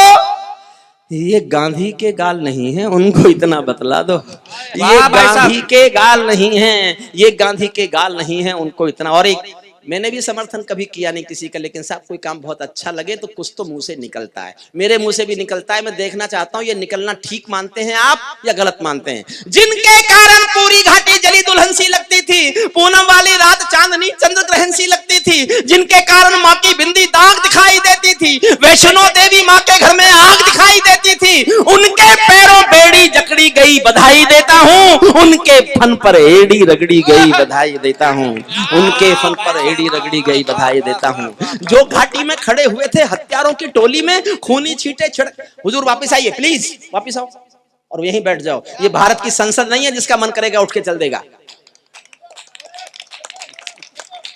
ये गांधी के गाल नहीं है, उनको इतना बतला दो। ये गांधी के गाल नहीं है, ये गांधी के गाल नहीं है, उनको इतना। और एक, मैंने भी समर्थन कभी किया नहीं किसी का, लेकिन साहब कोई काम बहुत अच्छा लगे तो कुछ तो मुंह से निकलता है, मेरे मुंह से भी निकलता है। मैं देखना चाहता हूं ये निकलना ठीक मानते हैं आप या गलत मानते हैं। जिनके कारण पूरी घाटी जली दुल्हन सी लगती थी, पूनम वाली रात चांदनी चंद्र ग्रहण सी लगती थी, जिनके कारण माँ की बिंदी दाग दिखाई देती थी, वैष्णो देवी माँ के घर में आग दिखाई देती थी, उनके पैरों बेड़ी जकड़ी गई बधाई देता हूँ, उनके फन पर एड़ी रगड़ी गई बधाई देता हूँ, उनके फन पर रगड़ी गई बधाई देता हूं। जो घाटी में खड़े हुए थे हथियारों की टोली में, खूनी छींटे छिड़क, हुजूर वापस आइए, प्लीज वापस आओ और यहीं बैठ जाओ। ये भारत की संसद नहीं है जिसका मन करेगा उठ के चल देगा।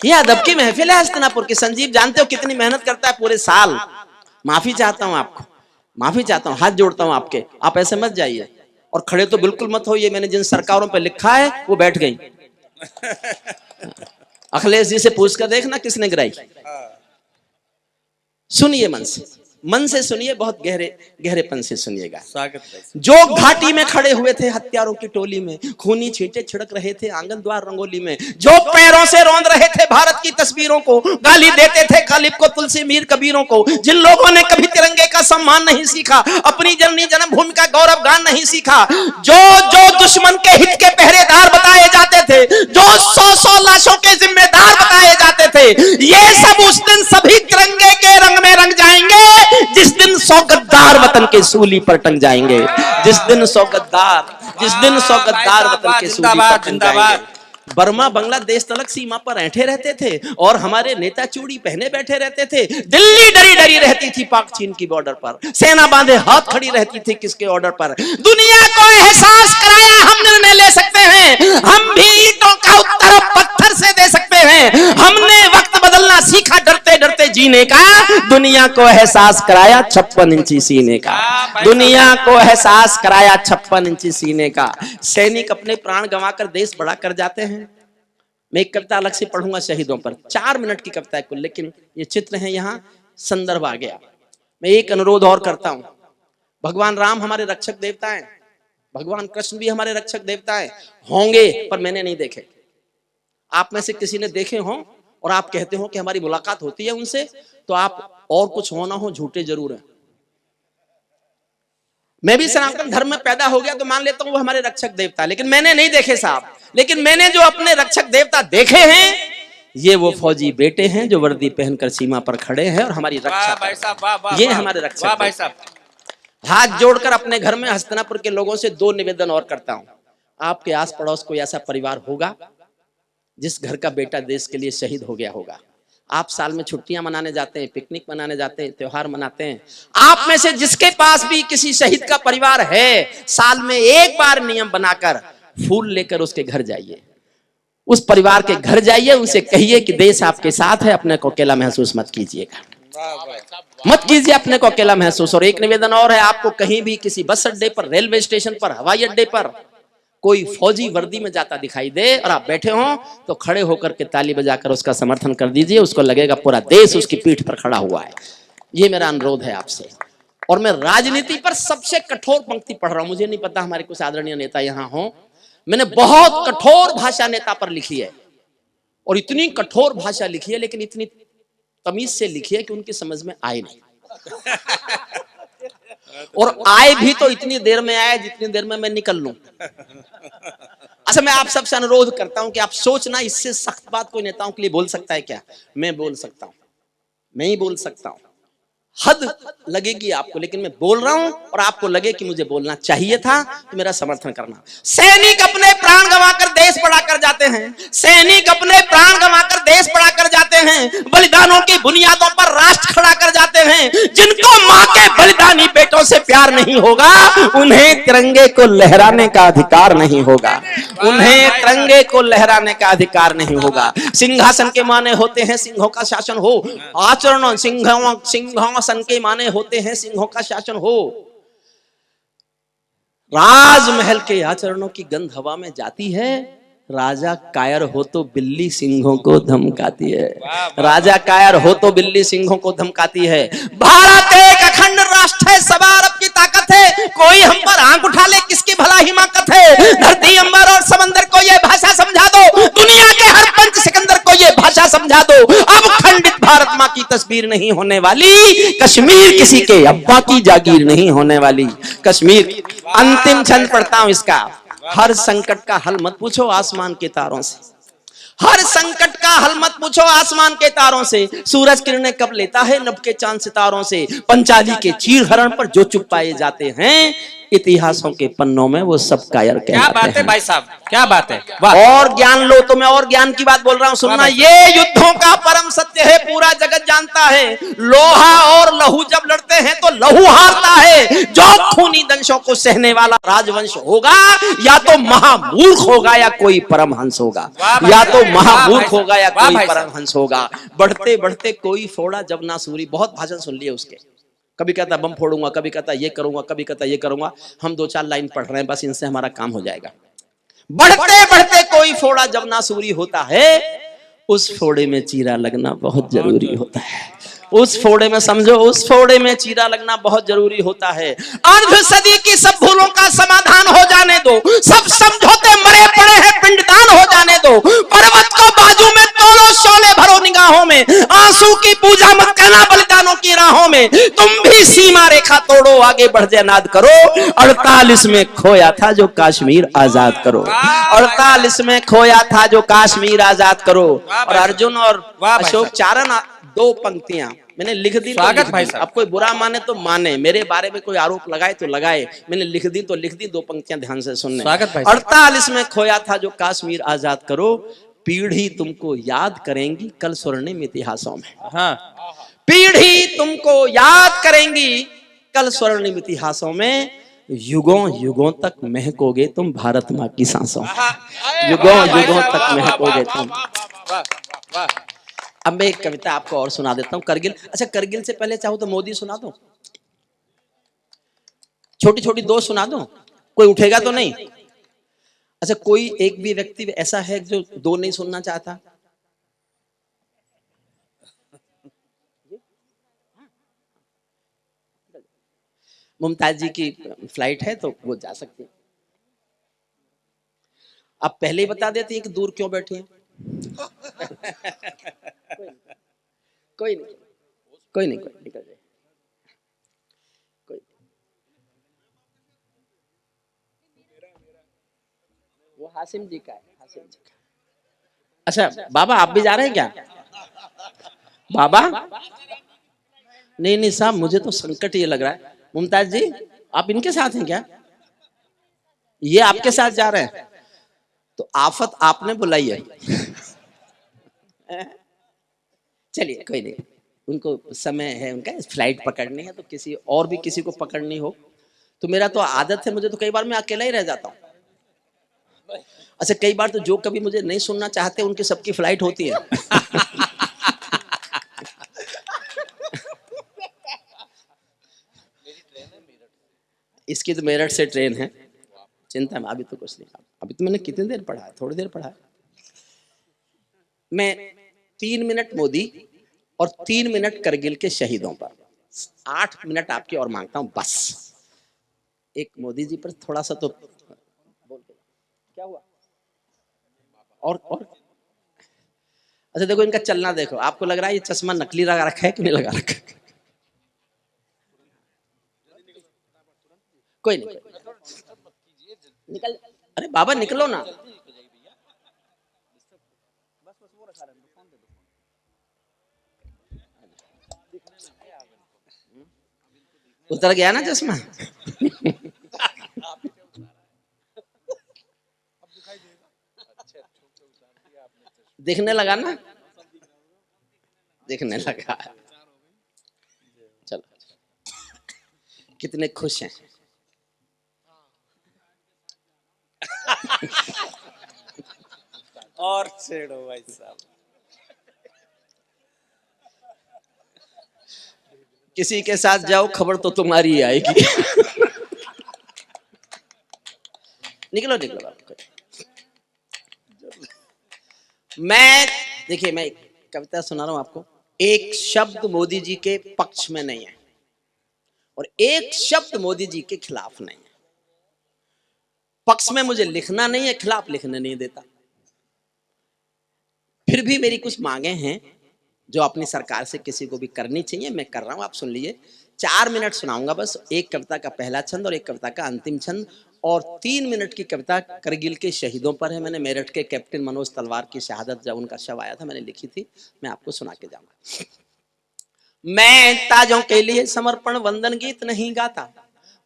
ये अदब की महफिल है हस्तिनापुर की। संजीव जानते हो कितनी मेहनत करता है पूरे साल। माफी चाहता हूं आपको, माफी चाहता हूं, हाथ जोड़ता हूं आपके। आप ऐसे मत जाइए और खड़े तो बिल्कुल मत हो। ये मैंने जिन सरकारों पर लिखा है वो बैठ गई। अखिलेश जी से पूछ कर देखना किसने गिराई। सुनिए मन से, मन से सुनिए, बहुत गहरेपन से सुनिएगा। स्वागत है। जो घाटी में खड़े हुए थे हत्यारों की टोली में, खूनी छींटे छिड़क रहे थे आंगन द्वार रंगोली में, जो पैरों से रौंद रहे थे भारत की तस्वीरों को, गाली देते थे गालिब को, तुलसी मीर कबीरों को, जिन लोगों ने कभी तिरंगे का सम्मान नहीं सीखा, अपनी जननी जन्मभूमि का गौरव गान नहीं सीखा, जो जो दुश्मन के हित के पहरेदार बताए जाते थे, जो 100 लाशों के जिम्मेदार बताए जाते थे, ये सब उस दिन सभी तिरंगे के रंग में रंग जाएंगे जिस दिन 100 गद्दार वतन के सूली पर टंग जाएंगे। जिस दिन 100 गद्दार वतन के सूली पर टंग जाएंगे। बर्मा बांग्लादेश तलक सीमा पर ऐंठे रहते थे और हमारे नेता चूड़ी पहने बैठे रहते थे। दिल्ली डरी डरी रहती थी पाक चीन की बॉर्डर पर, सेना बांधे हाथ खड़ी रहती थी किसके ऑर्डर पर। दुनिया को एहसास कराया हम निर्णय ले सकते हैं, हम भी ईंटों का उत्तर पत्थर से दे सकते हैं। हमने वक्त बदलना सीखा डरते डरते जीने का, दुनिया को एहसास कराया 56 इंची सीने का। दुनिया को एहसास कराया 56 इंची सीने का। सैनिक अपने प्राण गंवाकर देश बड़ा कर जाते हैं। मैं एक कविता अलग से पढ़ूंगा शहीदों पर, 4 मिनट की कविता है कुल, लेकिन ये चित्र है, यहाँ संदर्भ आ गया। मैं एक अनुरोध और करता हूं, भगवान राम हमारे रक्षक देवता हैं, भगवान कृष्ण भी हमारे रक्षक देवता हैं, होंगे पर मैंने नहीं देखे। आप में से किसी ने देखे हों और आप कहते हो कि हमारी मुलाकात होती है उनसे, तो आप और कुछ हो ना हो झूठे जरूर हैं। मैं भी सनातन धर्म में पैदा हो गया तो मान लेता हूं वो हमारे रक्षक देवता, लेकिन मैंने नहीं देखे साहब। लेकिन मैंने जो अपने रक्षक देवता देखे हैं, ये वो फौजी बेटे हैं जो वर्दी पहनकर सीमा पर खड़े हैं और हमारी रक्षा। ये हमारे रक्षक भाई साहब। हाथ जोड़कर अपने घर में हस्तिनापुर के लोगों से 2 निवेदन और करता हूं। आपके आस पड़ोस कोई ऐसा परिवार होगा जिस घर का बेटा देश के लिए शहीद हो गया होगा। आप साल में छुट्टियां मनाने जाते हैं, पिकनिक मनाने जाते हैं, त्योहार मनाते हैं। आप में से जिसके पास भी किसी शहीद का परिवार है, साल में एक बार नियम बनाकर फूल लेकर उसके घर जाइए, उस परिवार के घर जाइए, उनसे कहिए कि देश आपके साथ है, अपने को अकेला महसूस मत कीजिएगा, मत कीजिए अपने को अकेला महसूस। और एक निवेदन और है, आपको कहीं भी किसी बस अड्डे पर, रेलवे स्टेशन पर, हवाई अड्डे पर कोई फौजी वर्दी में जाता दिखाई दे और आप बैठे हो तो खड़े होकर के ताली बजाकर उसका समर्थन कर दीजिए, उसको लगेगा पूरा देश उसकी पीठ पर खड़ा हुआ है। ये मेरा अनुरोध है आपसे। और मैं राजनीति पर सबसे कठोर पंक्ति पढ़ रहा हूं, मुझे नहीं पता हमारे कुछ आदरणीय नेता यहाँ हो, मैंने बहुत कठोर भाषा नेता पर लिखी है और इतनी कठोर भाषा लिखी है, लेकिन इतनी तमीज से लिखी है कि उनकी समझ में आए नहीं। और आए भी तो इतनी देर में आए जितनी देर में मैं निकल लूं। अच्छा, मैं आप सबसे अनुरोध करता हूं कि आप सोचना, इससे सख्त बात कोई नेताओं के लिए बोल सकता है क्या? मैं बोल सकता हूं, मैं ही बोल सकता हूं। हद लगेगी आपको, लेकिन मैं बोल रहा हूं और आपको लगे कि मुझे बोलना चाहिए था तो मेरा समर्थन करना। सैनिक अपने प्राण गंवाकर देश बड़ा कर जाते हैं, सैनिक अपने प्राण गंवाकर देश बड़ा कर जाते हैं, बलिदानों की बुनियादों पर राष्ट्र खड़ा कर जाते हैं। जिनको मां के बलिदानी बेटों से प्यार नहीं होगा, उन्हें तिरंगे को लहराने का अधिकार नहीं होगा, उन्हें तिरंगे को लहराने का अधिकार नहीं होगा। सिंहासन के माने होते हैं सिंहों का शासन हो, आचरण सिंहासन के माने होते हैं सिंहों का शासन हो। राजमहल के आचरणों की गंध हवा में जाती है, राजा कायर हो तो बिल्ली सिंहों को धमकाती है, राजा कायर हो तो बिल्ली सिंहों को धमकाती है। भारत एक अखंड राष्ट्र है, सवा अरब की ताकत है, कोई हम पर आंख उठा ले किसकी भला हिमाकत है। धरती अंबर और समंदर को ये भाषा समझा दो, दुनिया के हर पंच सिकंदर को ये भाषा समझा दो। अब खंडित भारत माँ की तस्वीर नहीं होने वाली, कश्मीर किसी के अब्बा की जागीर नहीं होने वाली। कश्मीर, अंतिम छंद पढ़ता हूं इसका। हर संकट का हल मत पूछो आसमान के तारों से, हर संकट का हल मत पूछो आसमान के तारों से। सूरज किरणें कब लेता है नभ के चांद सितारों से। पंचाली के चीर हरण पर जो चुप पाए जाते हैं, इतिहासों के पन्नों में वो सब कायर कहलाते हैं। क्या बात है भाई साहब, क्या बात है। और ज्ञान लो तो मैं और ज्ञान की बात बोल रहा हूं, सुनना। ये युद्धों का परम सत्य है, पूरा जगत जानता है। लोहा और लहू जब लड़ते हैं तो लहू हारता है। जो खूनी दंशों को सहने वाला राजवंश होगा, या तो महामूर्ख होगा या कोई परमहंस होगा, या तो महामूर्ख होगा या कोई परमहंस होगा। बढ़ते बढ़ते कोई फोड़ा जब ना सूरी। बहुत भाषण सुन लिए उसके, कभी कहता बम फोड़ूंगा, कभी कहता ये करूंगा, कभी कहता ये करूंगा। हम 2-4 लाइन पढ़ रहे हैं, बस इनसे हमारा काम हो जाएगा। बढ़ते बढ़ते कोई फोड़ा जब ना सूरी होता है, उस फोड़े में चीरा लगना बहुत जरूरी होता है। उस फोड़े में समझो, उस फोड़े में चीरा लगना बहुत जरूरी होता है। अर्ध सदी की सब भूलों का समाधान हो जाने दो, सब समझौते मरे पड़े हैं पिंडदान हो जाने दो। पर्वत को बाजू में तोड़ो, शोले भरो निगाहों में, आंसू की पूजा मत करना बलिदानों की राहों में। तुम भी सीमा रेखा तोड़ो, आगे बढ़ जनाद करो। 48 में खोया था जो कश्मीर आजाद करो, 48 में खोया था जो कश्मीर आजाद करो। और अर्जुन और अशोक चारण, दो पंक्तियां मैंने लिख दी। स्वागत भाई साहब। अब कोई बुरा माने तो माने, मेरे बारे में कोई आरोप लगाए तो लगाए, मैंने लिख दी तो लिख दी। दो पंक्तियां ध्यान से सुनने। स्वागत भाई। 48 में खोया था जो कश्मीर आजाद करो, पीढ़ी तुमको याद करेंगी कल स्वर्णिम इतिहासों में। हाँ, पीढ़ी तुमको याद करेंगी कल स्वर्णिम इतिहासों में। युगों युगों तक महकोगे तुम भारत माँ की सांसों में, युगों युगों तक महकोगे तुम। अब मैं एक कविता आपको और सुना देता हूँ, करगिल। अच्छा, करगिल से पहले चाहो तो मोदी सुना दो, छोटी छोटी दो सुना दो, कोई उठेगा तो नहीं? अच्छा, कोई एक भी व्यक्ति ऐसा है जो दो नहीं सुनना चाहता? मुमताज जी की फ्लाइट है तो वो जा सकती है। आप पहले ही बता देती है कि दूर क्यों बैठी हैं। कोई नहीं, कोई नहीं, कोई निकल जाए, कोई। वो हासिम जी का है, हासिम जी का। अच्छा बाबा, आप भी जा रहे हैं क्या बाबा? नहीं नहीं साहब, मुझे तो संकट ये लग रहा है। मुमताज जी, आप इनके साथ हैं क्या? ये आपके साथ जा रहे हैं तो आफत आपने बुलाई है। चलिए कोई नहीं, उनको समय है, उनका फ्लाइट पकड़नी है, तो किसी और भी किसी को पकड़नी हो तो मेरा तो आदत है, मुझे तो कई बार मैं अकेला ही रह जाता हूँ। अच्छा, कई बार तो जो कभी मुझे नहीं सुनना चाहते उनकी सबकी फ्लाइट होती है। इसकी तो मेरठ से ट्रेन है, चिंता में अभी तो कुछ नहीं। अभी तो मैंने कितनी देर पढ़ा है, थोड़ी देर पढ़ा है। मैं 3 मिनट मोदी और 3 मिनट करगिल के शहीदों पर, 8 मिनट आपकी और मांगता हूं बस। एक मोदी जी पर थोड़ा सा तो बोल के क्या हुआ? और अच्छा देखो इनका चलना देखो, आपको लग रहा है ये चश्मा नकली लगा रखा है कि नहीं लगा रखा है? कोई नहीं, निकल। अरे बाबा निकलो ना। उतर गया ना चश्मा? दिखने लगा ना? दिखने लगा। चलो, कितने खुश हैं। और छेड़ो भाई साहब। किसी के साथ जाओ, खबर तो तुम्हारी आएगी। निकलो निकलो। मैं देखिए, मैं कविता सुना रहा हूं आपको। एक शब्द मोदी जी के पक्ष में नहीं है और एक शब्द मोदी जी के खिलाफ नहीं है। पक्ष में मुझे लिखना नहीं है, खिलाफ लिखने नहीं देता। फिर भी मेरी कुछ मांगे हैं जो अपनी सरकार से किसी को भी करनी चाहिए, मैं कर रहा हूं। आप सुन लीजिए, 4 मिनट सुनाऊंगा बस। एक कविता का पहला छंद और एक कविता का अंतिम छंद, और 3 मिनट की कविता करगिल के शहीदों पर है। मैंने मेरठ के कैप्टन मनोज तलवार की शहादत, जब उनका शव आया था, मैंने लिखी थी, मैं आपको सुना के जाऊंगा। मैं ताजों के लिए समर्पण वंदन गीत नहीं गाता,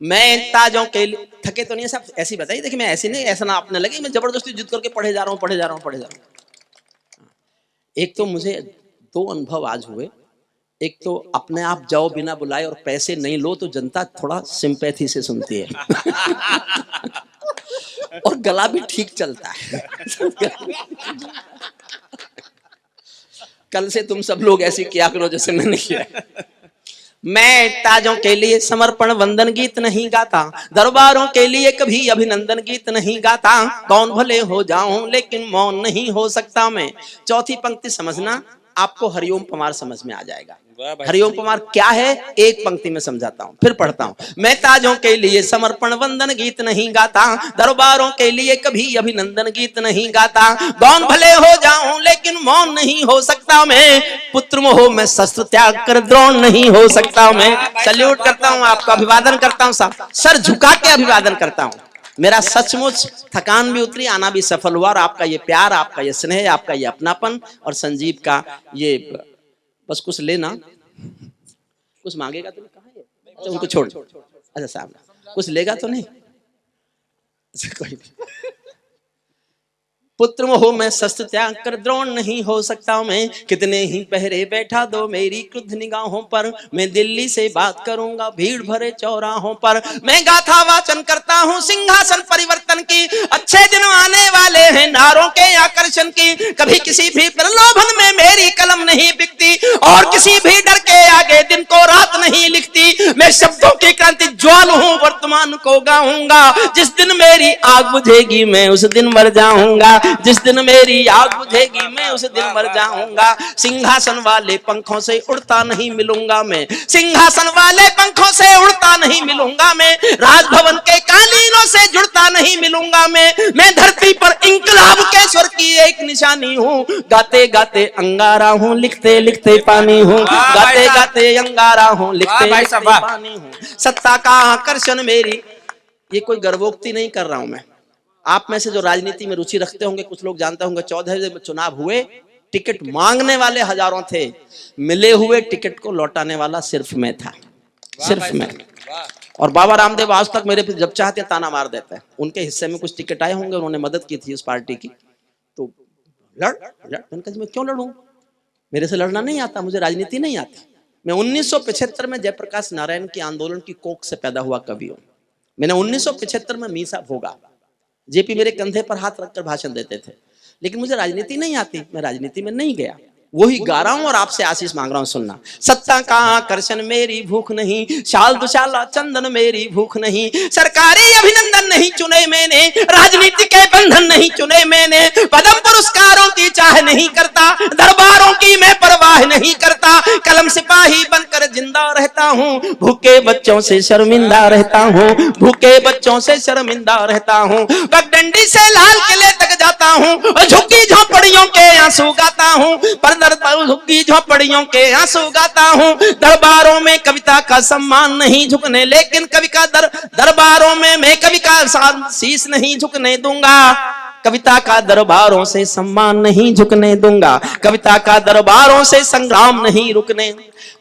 मैं ताजों के लिए। थके तो नहीं है सब? ऐसी बताइए। देखिए मैं ऐसी नहीं, ऐसा ना आपने लगे मैं जबरदस्ती जिद करके पढ़े जा रहा हूँ। एक तो मुझे 2 अनुभव आज हुए। एक तो अपने आप जाओ बिना बुलाए और पैसे नहीं लो तो जनता थोड़ा सिंपैथी से सुनती है। और गला भी ठीक चलता है। कल से तुम सब लोग ऐसे किया करो जैसे मैंने किया। मैं ताजों के लिए समर्पण वंदन गीत नहीं गाता, दरबारों के लिए कभी अभिनंदन गीत नहीं गाता। कौन भले हो जाऊं लेकिन मौन नहीं हो सकता मैं। चौथी पंक्ति समझना, आपको हरिओम पमार समझ में आ जाएगा। वाह भाई। हरिओम पमार क्या है, एक पंक्ति में समझाता हूं, फिर पढ़ता हूं। मैं ताजों के लिए समर्पण वंदन गीत नहीं गाता, दरबारों के लिए कभी अभिनंदन गीत नहीं गाता। गौन भले हो जाऊं लेकिन मौन नहीं हो सकता मैं, पुत्र मोह में शस्त्र त्याग कर द्रोण नहीं हो सकता मैं। सल्यूट करता हूं आपका, अभिवादन करता हूं साहब, सर झुका के अभिवादन करता हूं। मेरा सचमुच थकान भी उतरी, आना भी सफल हुआ, और आपका ये प्यार, आपका ये स्नेह, आपका ये अपनापन, और संजीव का ये बस कुछ लेना, कुछ मांगेगा तो नहीं, कहाँ है? अच्छा उनको छोड़, अच्छा साहब कुछ लेगा तो नहीं, कोई नहीं। पुत्र मोह में शस्त्र त्याग कर द्रोण नहीं हो सकता मैं, कितने ही पहरे बैठा दो मेरी क्रुद्ध निगाहों पर, मैं दिल्ली से बात करूंगा भीड़ भरे चौराहों पर। मैं गाथा वाचन करता हूँ सिंहासन परिवर्तन की, अच्छे दिन आने वाले हैं नारों के आकर्षण की। कभी किसी भी प्रलोभन में मेरी कलम नहीं बिकती, और किसी भी डर के आगे दिन को रात नहीं लिखती। मैं शब्दों की क्रांति ज्वाल हूँ, वर्तमान को गाऊंगा, जिस दिन मेरी आग बुझेगी मैं उस दिन मर जाऊंगा, जिस दिन मेरी आग बुझेगी मैं उस दिन मर जाऊंगा। सिंहासन वाले पंखों से उड़ता नहीं मिलूंगा मैं, सिंहासन वाले पंखों से उड़ता नहीं मिलूंगा मैं, राजभवन के कालीनों से जुड़ता नहीं मिलूंगा मैं धरती पर इंकलाब के स्वर की एक निशानी हूँ, गाते गाते अंगारा हूँ, लिखते लिखते पानी हूँ, गाते गाते अंगारा हूँ, लिखते लिखते पानी हूँ। सत्ता का आकर्षण मेरी, ये कोई गर्वोक्ति नहीं कर रहा हूं मैं। आप में से जो राजनीति में रुचि रखते होंगे, कुछ लोग जानते होंगे, 14 में चुनाव हुए, टिकट मांगने वाले हजारों थे, मिले हुए टिकट को लौटाने वाला सिर्फ मैं था, सिर्फ मैं। और बाबा रामदेव आज तक मेरे पे जब चाहते ताना मार देते हैं। उनके हिस्से में कुछ टिकट आए होंगे, उन्होंने मदद की थी उस पार्टी की, तो मैं क्यों लड़ूं, मेरे से लड़ना नहीं आता, मुझे राजनीति नहीं आती। मैं 1975 में जयप्रकाश नारायण की आंदोलन की कोख से पैदा हुआ कवि हूं। मैंने 1975 में मीसा भोगा, जेपी मेरे कंधे पर हाथ रखकर भाषण देते थे, लेकिन मुझे राजनीति नहीं आती, मैं राजनीति में नहीं गया। वही गा रहा हूं और आपसे आशीष मांग रहा हूं, सुनना। सत्ता का आकर्षण मेरी भूख नहीं, शाल दुशाला चंदन मेरी भूख नहीं, सरकारी अभिनंदन नहीं चुने मैंने, राजनीति के बंधन नहीं चुने मैंने, पदम पुरस्कारों की चाह नहीं करता, दरबारों की मैं परवाह नहीं करता, कलम सिपाही बनकर जिंदा रहता हूँ, भूखे बच्चों से शर्मिंदा रहता हूँ, भूखे बच्चों से शर्मिंदा रहता हूँ, पगडंडी से लाल किले तक जाता हूँ, झुग्गी झोपड़ियों के आंसू गाता हूँ, झुग्गी झोपड़ियों के आंसू गाता हूँ, दरबारों में कविता का सम्मान नहीं झुकने, लेकिन कवि का दरबारों में मैं कवि का शीश नहीं झुकने दूंगा, कविता का दरबारों से सम्मान नहीं झुकने दूंगा, कविता का दरबारों से संग्राम नहीं रुकने।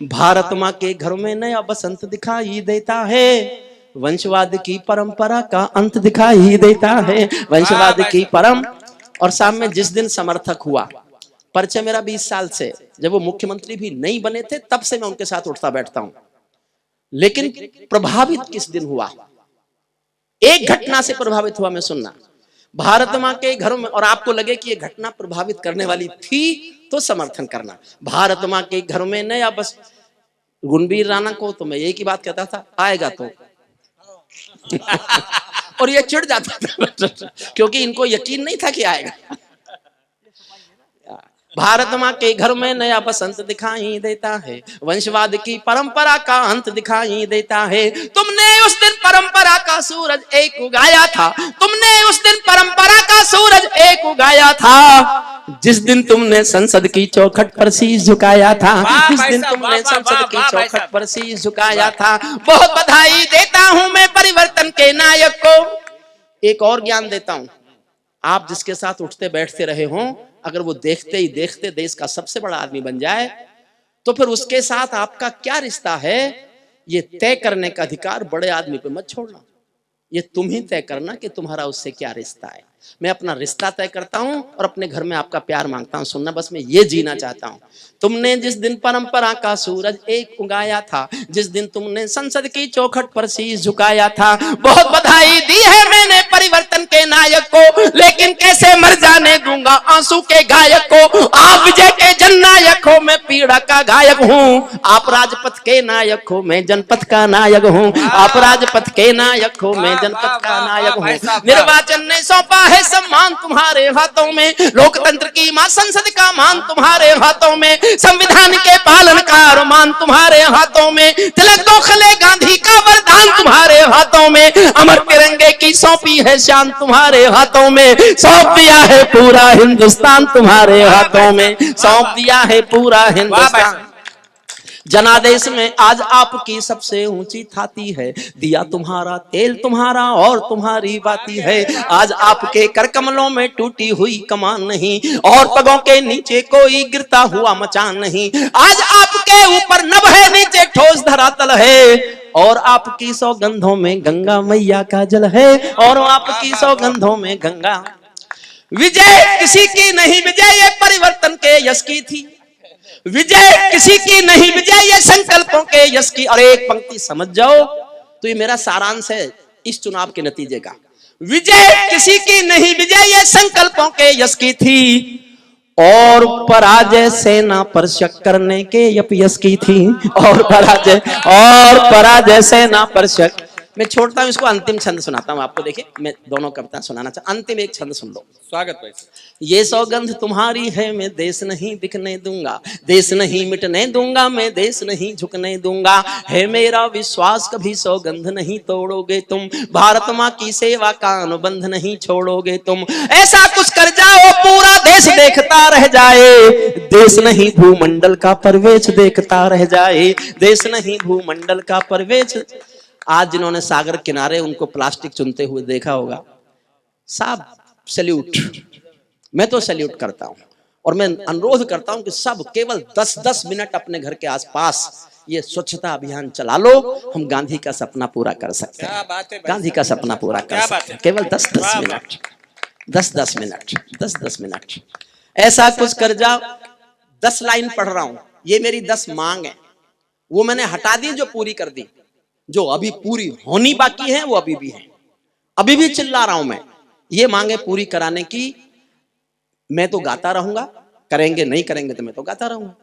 भारत माँ के घर में नया बसंत दिखाई देता है, वंशवाद की परंपरा का अंत दिखाई देता है, वंशवाद की और सामने जिस दिन समर्थक हुआ, परिचय मेरा 20 साल से, जब वो मुख्यमंत्री भी नहीं बने थे तब से मैं उनके साथ उठता बैठता हूं, लेकिन प्रभावित किस दिन हुआ, एक घटना से प्रभावित हुआ मैं, सुनना। भारत माँ के घरों में, और आपको लगे कि ये घटना प्रभावित करने वाली थी तो समर्थन करना। भारत माँ के घर में नया बस, गुणबीर राणा को तो मैं एक ही बात कहता था, आएगा तो और ये चिढ़ जाता था क्योंकि इनको यकीन नहीं था कि आएगा। भारत माँ के घर में नया बसंत दिखाई देता है, वंशवाद की परंपरा का अंत दिखाई देता है, तुमने उस दिन परंपरा का सूरज एक उगाया था, तुमने उस दिन परंपरा का सूरज एक उगाया था, जिस दिन तुमने संसद की चौखट पर शीश झुकाया था, जिस दिन तुमने संसद की चौखट पर शीश झुकाया था। बहुत बधाई देता हूं मैं परिवर्तन के नायक को। एक और ज्ञान देता हूं, आप जिसके साथ उठते बैठते रहे हों, अगर वो देखते ही देखते देश का सबसे बड़ा आदमी बन जाए तो फिर उसके साथ आपका क्या रिश्ता है, ये तय करने का अधिकार बड़े आदमी पे मत छोड़ना। ये तुम ही तय करना कि तुम्हारा उससे क्या रिश्ता है। मैं अपना रिश्ता तय करता हूं और अपने घर में आपका प्यार मांगता हूं। सुनना, बस मैं ये जीना चाहता हूं। तुमने जिस दिन परंपरा का सूरज एक उगाया था, जिस दिन तुमने संसद की चौखट पर शीश झुकाया था, बहुत बधाई दी है मैंने परिवर्तन के नायक को, लेकिन कैसे मर जाने दूंगा आंसू के गायक को। आप विजय के जननायक हो, मैं पीड़ा का गायक हूँ। आप राजपथ के नायक हो, मैं जनपथ का नायक हूँ। आप राजपथ के नायक हो, मैं जनपथ का नायक हूँ। निर्वाचन ने सौंपा है है सम्मान तुम्हारे हाथों में, लोकतंत्र की मां संसद का मान तुम्हारे हाथों में, संविधान के पालन का अरमान तुम्हारे हाथों में, तिलक गोखले गांधी का वरदान तुम्हारे हाथों में, अमर तिरंगे की सौंपी है शान तुम्हारे हाथों में, सौंप दिया है पूरा हिंदुस्तान तुम्हारे हाथों में, सौंप दिया है पूरा हिंदुस्तान। जनादेश में आज आपकी सबसे ऊंची थाती है, दिया तुम्हारा तेल तुम्हारा और तुम्हारी बाती है, आज आपके कर कमलों में टूटी हुई कमान नहीं, और पगों के नीचे कोई गिरता हुआ मचान नहीं, आज आपके ऊपर नभ है नीचे ठोस धरातल है, और आपकी सौगंधों में गंगा मैया का जल है, और आपकी सौगंधों में गंगा। विजय किसी की नहीं, विजय ये परिवर्तन के यश की थी, विजय किसी की नहीं, विजय ये संकल्पों के यश की। और एक पंक्ति समझ जाओ तो ये मेरा सारांश है इस चुनाव के नतीजे का। विजय किसी की नहीं, विजय ये संकल्पों के यश की थी, और पराजय सेना पर शक करने के यश की थी, और पराजय सेना पर शक। मैं छोड़ता हूं इसको, अंतिम छंद सुनाता हूं आपको। देखिए मैं दोनों कविता सुनाना चाहता, अंतिम एक छंद सुन लो। स्वागत भाई। ये सौगंध तुम्हारी है, मैं देश नहीं बिकने दूंगा, देश नहीं मिटने दूंगा, मैं देश नहीं झुकने दूंगा, है मेरा विश्वास कभी सौगंध नहीं तोड़ोगे तुम, भारत माँ की सेवा का अनुबंध नहीं छोड़ोगे तुम, ऐसा कुछ कर जाओ पूरा देश देखता रह जाए, देश नहीं भूमंडल का परवेश देखता रह जाए, देश नहीं भूमंडल का परवेश। आज जिन्होंने सागर किनारे उनको प्लास्टिक चुनते हुए देखा होगा, साहब सैल्यूट, मैं तो सैल्यूट करता हूं, और मैं अनुरोध करता हूं कि सब केवल 10-10 मिनट अपने घर के आसपास ये स्वच्छता अभियान चला लो, हम गांधी का सपना पूरा कर सकते हैं, गांधी का सपना पूरा कर सकते हैं, केवल 10-10 मिनट, 10-10 मिनट, 10-10 मिनट, ऐसा कुछ कर जाओ। 10 लाइन पढ़ रहा हूं, ये मेरी 10 मांग है, वो मैंने हटा दी जो पूरी कर दी, जो अभी पूरी होनी बाकी है वो अभी भी है, अभी भी चिल्ला रहा हूं मैं, ये मांगे पूरी कराने की। मैं तो गाता रहूंगा, करेंगे नहीं करेंगे तो मैं तो गाता रहूंगा,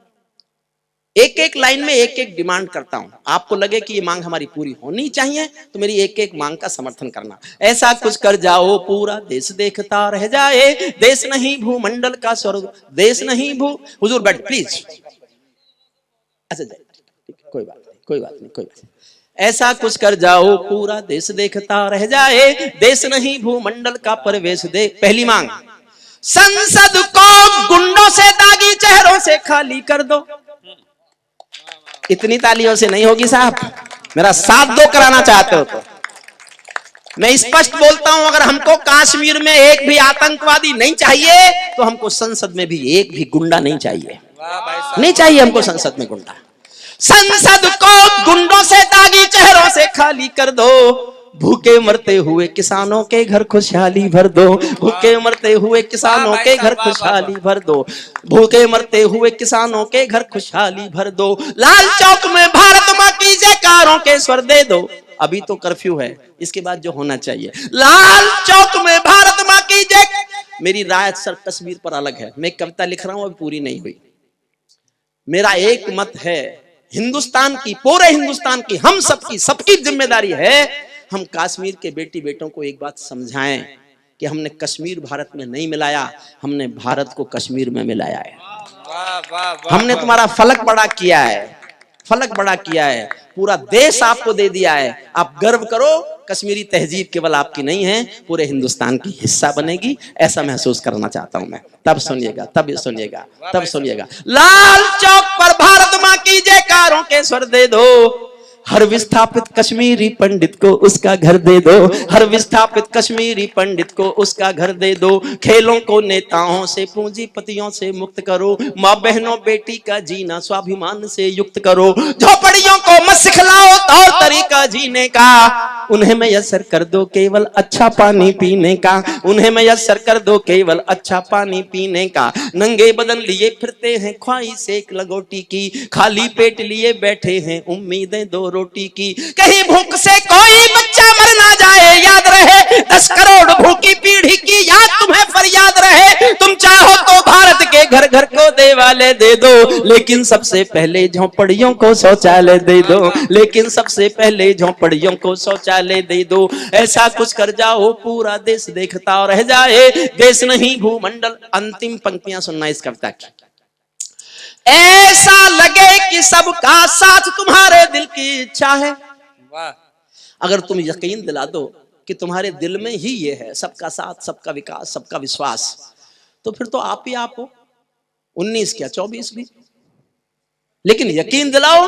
एक एक लाइन में एक एक डिमांड करता हूं, आपको लगे कि ये मांग हमारी पूरी होनी चाहिए तो मेरी एक एक मांग का समर्थन करना। ऐसा कुछ कर जाओ पूरा देश देखता रह जाए, देश नहीं भूमंडल का स्वर्ग, देश नहीं हुजूर बैठ प्लीज, अच्छा कोई बात नहीं, कोई बात नहीं, कोई बात नहीं। ऐसा कुछ कर जाओ पूरा देश देखता रह जाए, देश नहीं भूमंडल का परवेश दे। पहली मांग, संसद को गुंडों से दागी चेहरों से खाली कर दो। इतनी तालियों से नहीं होगी साहब, मेरा साथ दो कराना चाहते हो तो। मैं स्पष्ट बोलता हूं, अगर हमको कश्मीर में एक भी आतंकवादी नहीं चाहिए तो हमको संसद में भी एक भी गुंडा नहीं चाहिए, नहीं चाहिए हमको संसद में गुंडा। संसद को गुंडों से दागी चेहरों से खाली कर दो, भूखे मरते हुए किसानों के घर खुशहाली भर दो, भूखे मरते हुए किसानों के घर खुशहाली भर दो, भूखे मरते हुए किसानों के घर खुशहाली भर दो, लाल चौक में भारत मां की जयकारों के स्वर दे दो। अभी तो कर्फ्यू है, इसके बाद जो होना चाहिए, लाल चौक में भारत मां की जय। मेरी राय सर कश्मीर पर अलग है, मैं कविता लिख रहा हूं, अभी पूरी नहीं हुई। मेरा एक मत है, हिंदुस्तान की, पूरे हिंदुस्तान की, हम सबकी, सबकी जिम्मेदारी है, हम कश्मीर के बेटी बेटों को एक बात समझाएं कि हमने कश्मीर भारत में नहीं मिलाया, हमने भारत को कश्मीर में मिलाया है। हमने तुम्हारा फलक बड़ा किया है, फलक बड़ा किया है, पूरा देश आपको दे दिया है। आप गर्व करो, कश्मीरी तहजीब केवल आपकी नहीं है, पूरे हिंदुस्तान की हिस्सा बनेगी, ऐसा महसूस करना चाहता हूं मैं। तब सुनिएगा, तब सुनिएगा, तब सुनिएगा। लाल चौक पर भारत मां की जयकारों के स्वर दे दो, हर विस्थापित कश्मीरी पंडित को उसका घर दे दो, हर विस्थापित कश्मीरी पंडित को उसका घर दे दो, खेलों को नेताओं से पूंजीपतियों से मुक्त करो, माँ बहनों बेटी का जीना स्वाभिमान से युक्त करो, झोपड़ियों को मत सिखलाओ तौर तरीका जीने का, उन्हें मैसर कर दो केवल अच्छा पानी पीने का, उन्हें मैसर कर दो केवल अच्छा पानी पीने का, नंगे बदन लिए फिरते हैं ख्वाहिश एक लगोटी की, खाली पेट लिए बैठे हैं उम्मीदें दो रोटी की, कहीं भूख से कोई बच्चा मर ना जाए, याद रहे 10 करोड़ भूखी पीढ़ी की याद तुम्हें फरियाद रहे, तुम चाहो तो भारत के घर घर को दे वाले दे दो, लेकिन सबसे पहले झोंपड़ियों को शौचालय दे दो, लेकिन सबसे पहले झोंपड़ियों को शौचालय दे दो। ऐसा कुछ कर जाओ पूरा देश देखता रह जाए, देश नहीं भूमंडल। अंतिम पंक्तियां सुनना इस कविता की। ऐसा लगे कि सबका साथ तुम्हारे दिल की इच्छा है। वाह। अगर तुम यकीन दिला दो कि तुम्हारे दिल में ही ये है, सबका साथ, सबका विकास, सबका विश्वास, तो फिर तो आप ही आप हो, 19 क्या 24 भी। लेकिन यकीन दिलाओ,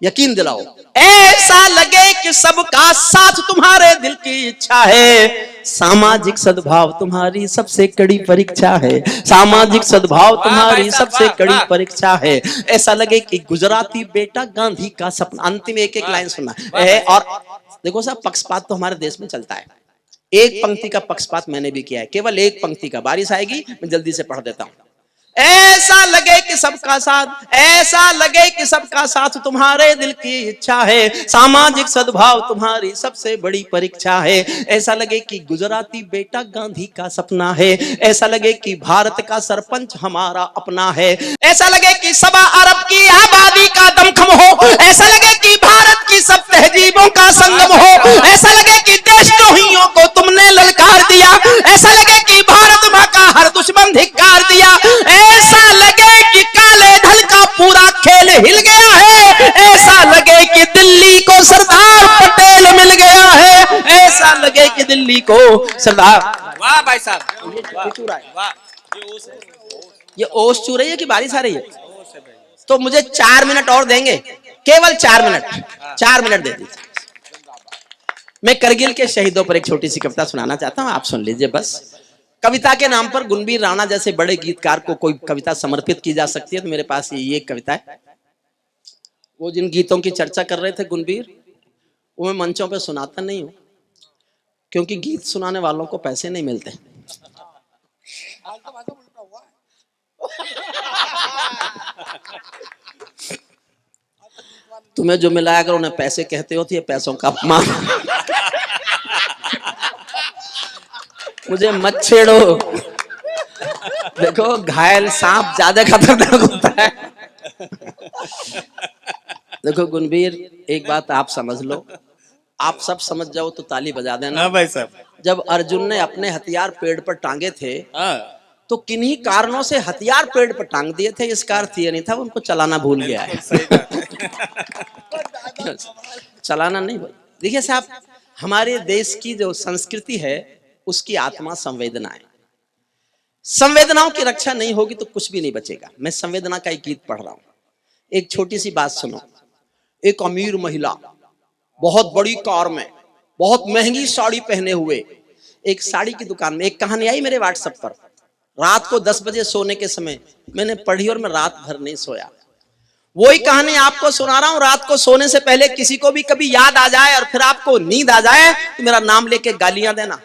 यकीन दिलाओ, ऐसा लगे कि सबका साथ तुम्हारे दिल की इच्छा है। सामाजिक सद्भाव तुम्हारी सबसे कड़ी परीक्षा है, सामाजिक सद्भाव तुम्हारी सबसे कड़ी परीक्षा है। ऐसा लगे कि गुजराती बेटा गांधी का सपना। अंतिम एक एक लाइन सुनना है। और देखो साहब, पक्षपात तो हमारे देश में चलता है। एक पंक्ति का पक्षपात मैंने भी किया है, केवल एक पंक्ति का। बारिश आएगी, मैं जल्दी से पढ़ देता हूं। ऐसा लगे कि सबका साथ, ऐसा लगे कि सबका साथ तुम्हारे दिल की इच्छा है, सामाजिक सद्भाव तुम्हारी सबसे बड़ी परीक्षा है। ऐसा लगे कि गुजराती बेटा गांधी का सपना है, ऐसा लगे कि भारत का सरपंच हमारा अपना है, ऐसा लगे कि 1.25 अरब की आबादी का दमखम हो, ऐसा लगे कि भारत की सब तहजीबों का संगम हो, ऐसा लगे कि देशद्रोहियों को तुमने ललकार दिया, ऐसा लगे कि भारत मां का हर दुश्मन धिक्कार दिया, ऐसा लगे कि काले धन का पूरा खेल हिल गया है, ऐसा लगे कि दिल्ली को सरदार पटेल मिल गया है, ऐसा लगे कि दिल्ली को सरदार। वाह भाई साहब, वाह। ये ओस चू रही है कि बारिश आ रही है? तो मुझे 4 मिनट और देंगे, केवल 4 मिनट, 4 मिनट दे दीजिए। मैं करगिल के शहीदों पर एक छोटी सी कविता सुनाना चाहता हूं, आप सुन लीजिए बस। कविता के नाम पर गुणबीर राणा जैसे बड़े गीतकार को कोई कविता समर्पित की जा सकती है, तो मेरे पास ये एक कविता है। वो जिन गीतों की चर्चा कर रहे थे गुणबीर, वो मैं मंचों पे सुनाता नहीं हूं, क्योंकि गीत सुनाने वालों को पैसे नहीं मिलते। तुम्हें जो मिला, अगर उन्हें पैसे कहते हो तो ये पैसों का अपमान। मुझे मत छेड़ो, देखो घायल सांप ज्यादा खतरनाक होता है। देखो गुणबीर, एक बात आप समझ लो, आप सब समझ जाओ तो ताली बजा देना। हाँ भाई साहब। जब अर्जुन ने अपने हथियार पेड़ पर टांगे थे, तो किन्हीं कारणों से हथियार पेड़ पर टांग दिए थे, इसका अर्थ ये नहीं था उनको चलाना भूल गया है। चलाना नहीं भूल। देखिए साहब, हमारे देश की जो संस्कृति है उसकी आत्मा संवेदना है। संवेदनाओं की रक्षा नहीं होगी तो कुछ भी नहीं बचेगा। मैं संवेदना का एक गीत पढ़ रहा हूं, एक छोटी सी बात सुनो। एक अमीर महिला बहुत बड़ी कार में, बहुत महंगी साड़ी पहने हुए, एक साड़ी की दुकान में। एक कहानी आई मेरे व्हाट्सएप पर, रात को 10 बजे सोने के समय मैंने पढ़ी और मैं रात भर नहीं सोया। वही कहानी आपको सुना रहा हूं। रात को सोने से पहले किसी को भी कभी याद आ जाए और फिर आपको नींद आ जाए तो मेरा नाम लेके गालियां देना।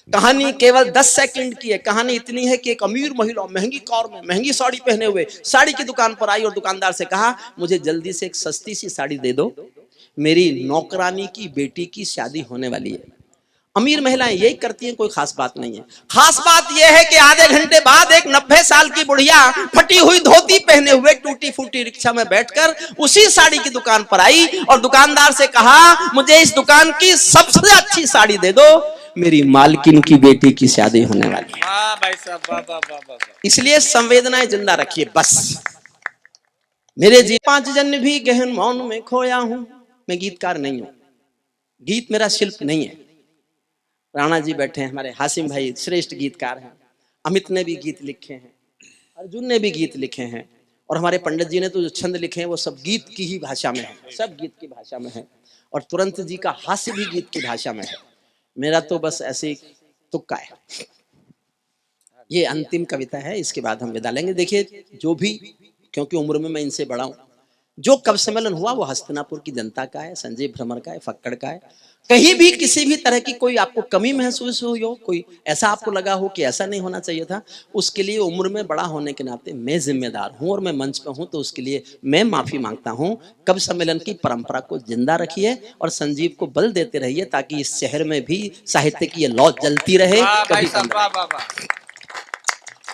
कहानी केवल 10 सेकंड की है। कहानी इतनी है कि एक अमीर महिला महंगी कार में, महंगी साड़ी पहने हुए साड़ी की दुकान पर आई और दुकानदार से कहा, मुझे जल्दी से एक सस्ती सी साड़ी दे दो, मेरी नौकरानी की बेटी की शादी होने वाली है। अमीर महिलाएं यही करती हैं, कोई खास बात नहीं है। खास बात यह है कि आधे घंटे बाद एक 90 साल की बुढ़िया फटी हुई धोती पहने हुए टूटी फूटी रिक्शा में बैठकर उसी साड़ी की दुकान पर आई और दुकानदार से कहा, मुझे इस दुकान की सबसे अच्छी साड़ी दे दो, मेरी मालकिन की बेटी की शादी होने वाली है। वाह भाई साहब, वाह वाह वाह वाह। इसलिए संवेदनाएं जिंदा रखिए बस। मेरे जी 5 जन भी गहन मौन में खोया हूं। मैं गीतकार नहीं हूं, गीत मेरा शिल्प नहीं है। राणा जी बैठे हैं, हमारे हासिम भाई श्रेष्ठ गीतकार हैं, अमित ने भी गीत लिखे हैं, अर्जुन ने भी गीत लिखे हैं, और हमारे पंडित जी ने तो जो छंद लिखे हैं वो सब गीत की ही भाषा में है, सब गीत की भाषा में है, और तुरंत जी का हास्य भी गीत की भाषा में है। मेरा तो बस ऐसे ही तुक्का है। ये अंतिम कविता है, इसके बाद हम विदा लेंगे। देखिए जो भी, क्योंकि उम्र में मैं इनसे बड़ा हूं, जो कवि सम्मेलन हुआ वो हस्तिनापुर की जनता का है, संजय भ्रमर का है, फक्कड़ का है। कहीं भी किसी भी तरह की कोई आपको कमी महसूस हुई हो, कोई ऐसा आपको लगा हो कि ऐसा नहीं होना चाहिए था, उसके लिए उम्र में बड़ा होने के नाते मैं जिम्मेदार हूं और मैं मंच पर हूं, तो उसके लिए मैं माफी मांगता हूं। कवि सम्मेलन की परंपरा को जिंदा रखिए और संजीव को बल देते रहिए ताकि इस शहर में भी साहित्य की ये लौ जलती रहे। कभी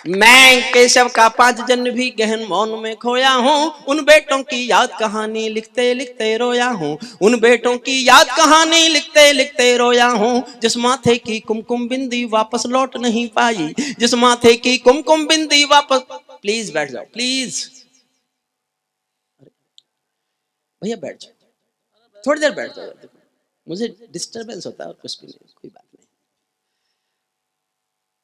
मैं केशव का 5 जन्म भी गहन मौन में खोया हूँ, उन बेटों की याद कहानी लिखते लिखते रोया हूँ, उन बेटों की याद कहानी लिखते लिखते रोया हूँ, जिस माथे की कुमकुम बिंदी वापस लौट नहीं पाई, जिस माथे की कुमकुम बिंदी वापस। प्लीज बैठ जाओ प्लीज, भैया बैठ जाओ, थोड़ी देर बैठ जाओ, मुझे डिस्टरबेंस होता है और कुछ भी नहीं, कोई बात नहीं।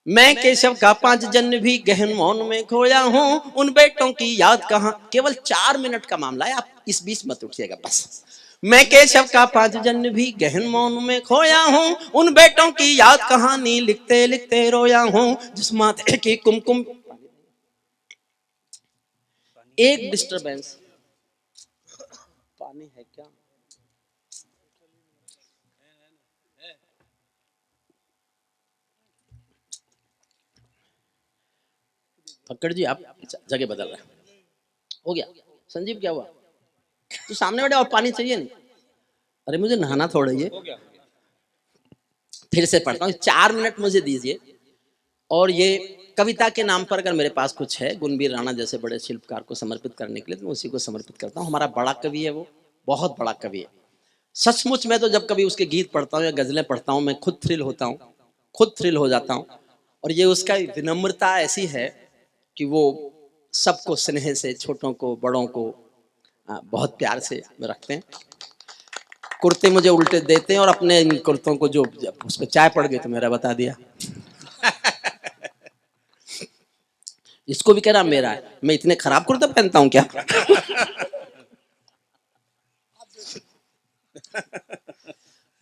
मैं केशव का 5 जन्म भी गहन मौन में खोया हूँ, उन बेटों की याद कहां। केवल 4 मिनट का मामला है, आप इस बीच मत उठिएगा बस। मैं केशव का 5 जन्म भी गहन मौन में खोया हूँ, उन बेटों की याद कहानी लिखते लिखते रोया हूँ, जिस माथे की कुमकुम। एक डिस्टरबेंस, पानी है क्या? फक्कड़ जी आप जगह बदल रहे हैं, हो गया। संजीव क्या हुआ? तो सामने बैठे और पानी चाहिए नहीं? अरे मुझे नहाना थोड़ा ही है। फिर से पढ़ता हूँ, 4 मिनट मुझे दीजिए। और ये कविता के नाम पर अगर मेरे पास कुछ है गुणवीर राणा जैसे बड़े शिल्पकार को समर्पित करने के लिए, तो मैं उसी को समर्पित करता हूँ। हमारा बड़ा कवि है, वो बहुत बड़ा कवि है सचमुच। मैं तो जब कभी उसके गीत पढ़ता हूँ या गजलें पढ़ता हूँ, मैं खुद थ्रिल होता हूँ, खुद थ्रिल हो जाता हूँ। और ये उसका विनम्रता ऐसी है कि वो सबको स्नेह से, छोटों को बड़ों को बहुत प्यार से रखते हैं। कुर्ते मुझे उल्टे देते हैं और अपने कुर्तों को जो उस पर चाय पड़ गई तो मेरा बता दिया। इसको भी कह रहा मेरा है, मैं इतने खराब कुर्ते पहनता हूं क्या?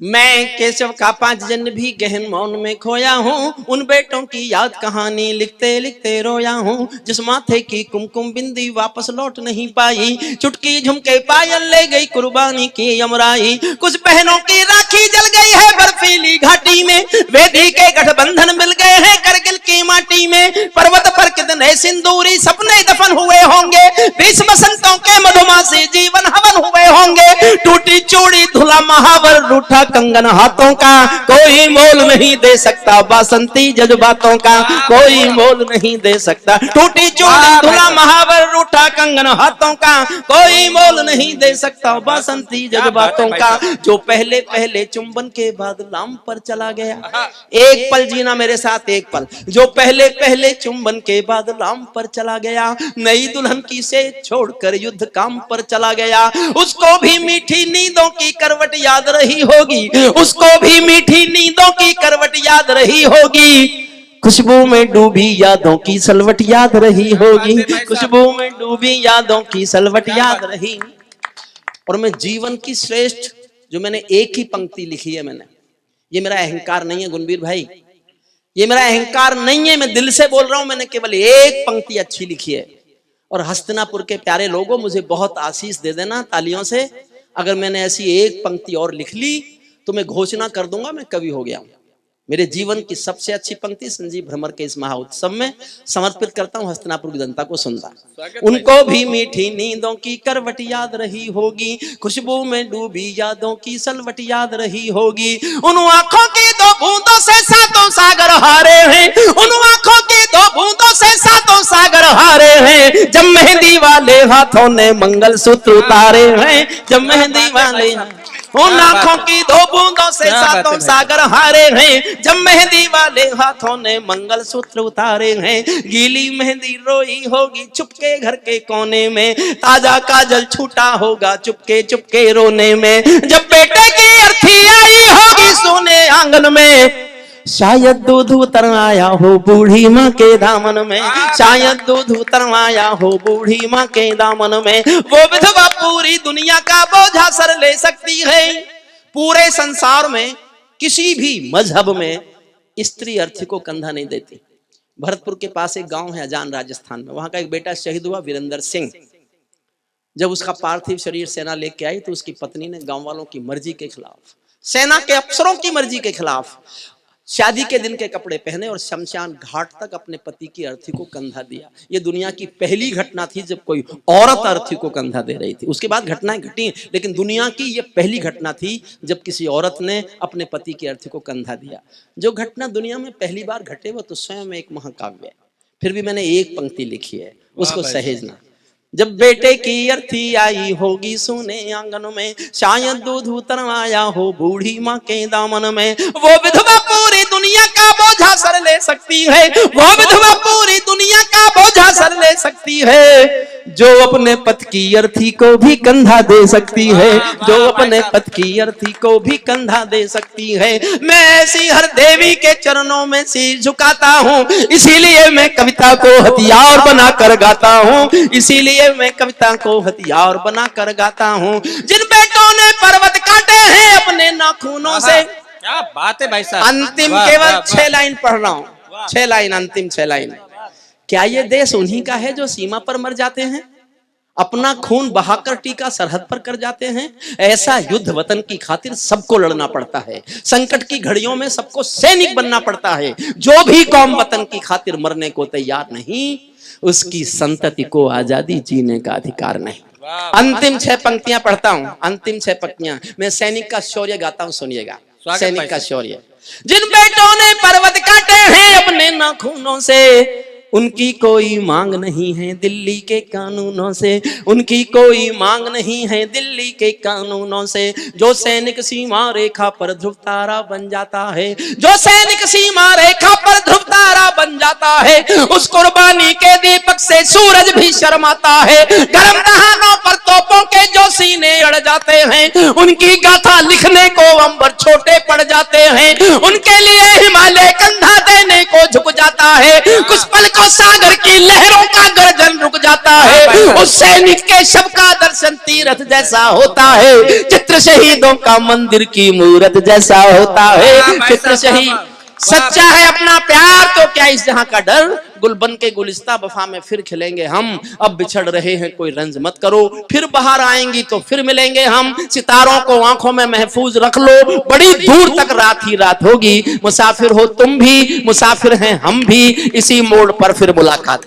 मैं केशव का 5 जन्म भी गहन मौन में खोया हूँ, उन बेटों की याद कहानी लिखते लिखते रोया हूँ, जिस माथे की कुमकुम बिंदी वापस लौट नहीं पाई, चुटकी झुमके पायल ले गई कुर्बानी की यमराई, कुछ बहनों की राखी जल गई है बर्फीली घाटी में, वेदी के गठबंधन मिल गए हैं करगिल की माटी में, पर्वत पर कितने सिंदूरी सपने दफन हुए होंगे, 20 बसंतों के मधुमासी जीवन हवन हुए होंगे, टूटी चूड़ी धुला महावर रूठा कंगन हाथों का, कोई मोल नहीं दे सकता बासंती जज्बातों का, कोई मोल नहीं दे सकता। टूटी चूड़ी धुला महावर रूठा कंगन हाथों का, कोई मोल नहीं दे सकता बासंती जज्बातों का, जो पहले पहले चुंबन के बाद लाम पर चला गया। एक पल जीना मेरे साथ, एक पल। जो पहले पहले चुंबन के बाद लाम पर चला गया, नई दुल्हन की से छोड़कर युद्ध काम पर चला गया, उसको भी मीठी नींदों की करवट याद रही होगी, उसको भी मीठी नींदों की करवट याद रही होगी, खुशबू में डूबी यादों की सलवट याद रही होगी, खुशबू में डूबी यादों की सलवट याद रही। और मैं जीवन की श्रेष्ठ, जो मैंने एक ही पंक्ति लिखी है, मैंने, ये मेरा अहंकार नहीं है गुणवीर भाई, ये मेरा अहंकार नहीं है, मैं दिल से बोल रहा हूं, मैंने केवल एक पंक्ति अच्छी लिखी है। और हस्तिनापुर के प्यारे लोगों, मुझे बहुत आशीष दे देना तालियों से, अगर मैंने ऐसी एक पंक्ति और लिख ली तो मैं घोषणा कर दूंगा मैं कवि हो गया हूं। मेरे जीवन की सबसे अच्छी पंक्ति संजीव भ्रमर के इस महाउत्सव में समर्पित करता हूं हस्तिनापुर की जनता को सुनता। उनको भी मीठी नींदों की करवट याद रही होगी, खुशबू में डूबी यादों की सलवट याद रही होगी, उन आंखों की 2 बूंदों से 7 सागर हारे हैं, उन आंखों की 2 बूंदों से 7 सागर हारे हैं, जब मेहंदी वाले हाथों ने मंगलसूत्र उतारे हैं, जब मेहंदी वाले उन आंखों की 2 बूंदों से 7 सागर हारे हैं, जब मेहंदी वाले हाथों ने मंगलसूत्र उतारे हैं, गीली मेहंदी रोई होगी चुपके घर के कोने में, ताजा काजल छूटा होगा चुपके चुपके रोने में, जब बेटे की अर्थी आई होगी सोने आंगन में, शायद दूध उतर आया हो बूढ़ी माँ के दामन में, शायद दूध उतर आया हो बूढ़ी माँ के दामन में, वो विधवा पूरी दुनिया का बोझा सर ले सकती है, पूरे संसार में किसी भी मजहब में स्त्री अर्थी को कंधा नहीं देती। भरतपुर के पास एक गांव है अजान राजस्थान में, वहां का एक बेटा शहीद हुआ वीरेंद्र सिंह। जब उसका पार्थिव शरीर सेना लेके आई तो उसकी पत्नी ने गांव वालों की मर्जी के खिलाफ, सेना के अफसरों की मर्जी के खिलाफ शादी के दिन के कपड़े पहने और शमशान घाट तक अपने पति की अर्थी को कंधा दिया। ये दुनिया की पहली घटना थी जब कोई औरत अर्थी को कंधा दे रही थी। उसके बाद घटनाएं घटी, लेकिन दुनिया की ये पहली घटना थी जब किसी औरत ने अपने पति की अर्थी को कंधा दिया। जो घटना दुनिया में पहली बार घटे वो तो स्वयं एक महाकाव्य है। फिर भी मैंने एक पंक्ति लिखी है, उसको सहेजना। जब बेटे की अर्थी आई होगी सोने आंगन में, शायद दूध उतरवाया हो बूढ़ी माँ के दामन में, वो विधवा पूरी दुनिया का बोझा सर ले सकती है, वो विधवा पूरी दुनिया का बोझा सर ले सकती है, जो अपने पति की अर्थी को भी कंधा दे सकती है, जो अपने पति की अर्थी को भी कंधा दे सकती है। मैं ऐसी हर देवी के चरणों में सिर झुकाता हूँ, इसीलिए मैं कविता को हथियार बनाकर गाता हूँ, इसीलिए मैं कविता को हथियार बनाकर गाता हूँ। जिन बेटों ने पर्वत काटे हैं अपने नाखूनों से, क्या बात है भाई साहब। अंतिम केवल 6 लाइन पढ़ रहा हूँ, 6 लाइन, अंतिम 6 लाइन। क्या ये देश उन्हीं का है जो सीमा पर मर जाते हैं, अपना खून बहाकर टीका सरहद पर कर जाते हैं? ऐसा युद्ध वतन की खातिर सबको लड़ना पड़ता है, संकट की घड़ियों में सबको सैनिक बनना पड़ता है। जो भी कौम वतन की खातिर मरने को तैयार नहीं, उसकी संतति को आजादी जीने का अधिकार नहीं। अंतिम 6 पंक्तियां पढ़ता हूं, अंतिम 6 पंक्तियां। मैं सैनिक का शौर्य गाता हूं, सुनिएगा। सैनिक का शौर्य। जिन बेटों ने पर्वत काटे हैं अपने नाखूनों से, उनकी कोई मांग नहीं है दिल्ली के कानूनों से, उनकी कोई मांग नहीं है दिल्ली के कानूनों से। जो सैनिक सीमा रेखा पर ध्रुव तारा बन जाता है, जो सैनिक सीमा रेखा पर ध्रुव तारा बन जाता है, उस कुर्बानी के दीपक से सूरज भी शर्माता है। गर्म दहानों पर तोपों के जो सीने अड़ जाते हैं, उनकी गाथा लिखने को अंबर छोटे पड़ जाते हैं। उनके लिए हिमालय कंधा देने को झुक जाता है, कुछ पल को सागर की लहरों का गर्जन रुक जाता है। उस सैनिक के शव का दर्शन तीर्थ जैसा होता है, चित्र शहीदों का मंदिर की मूरत जैसा होता है। चित्र शहीद सच्चा है अपना प्यार तो क्या इस जहां का डर, गुलबन के गुलिस्ता वफा में फिर खिलेंगे हम। अब बिछड़ रहे हैं कोई रंज मत करो, फिर बाहर आएंगी तो फिर मिलेंगे हम। सितारों को आंखों में महफूज रख लो, बड़ी दूर तक रात ही रात होगी। मुसाफिर हो तुम भी, मुसाफिर हैं हम भी, इसी मोड़ पर फिर मुलाकात।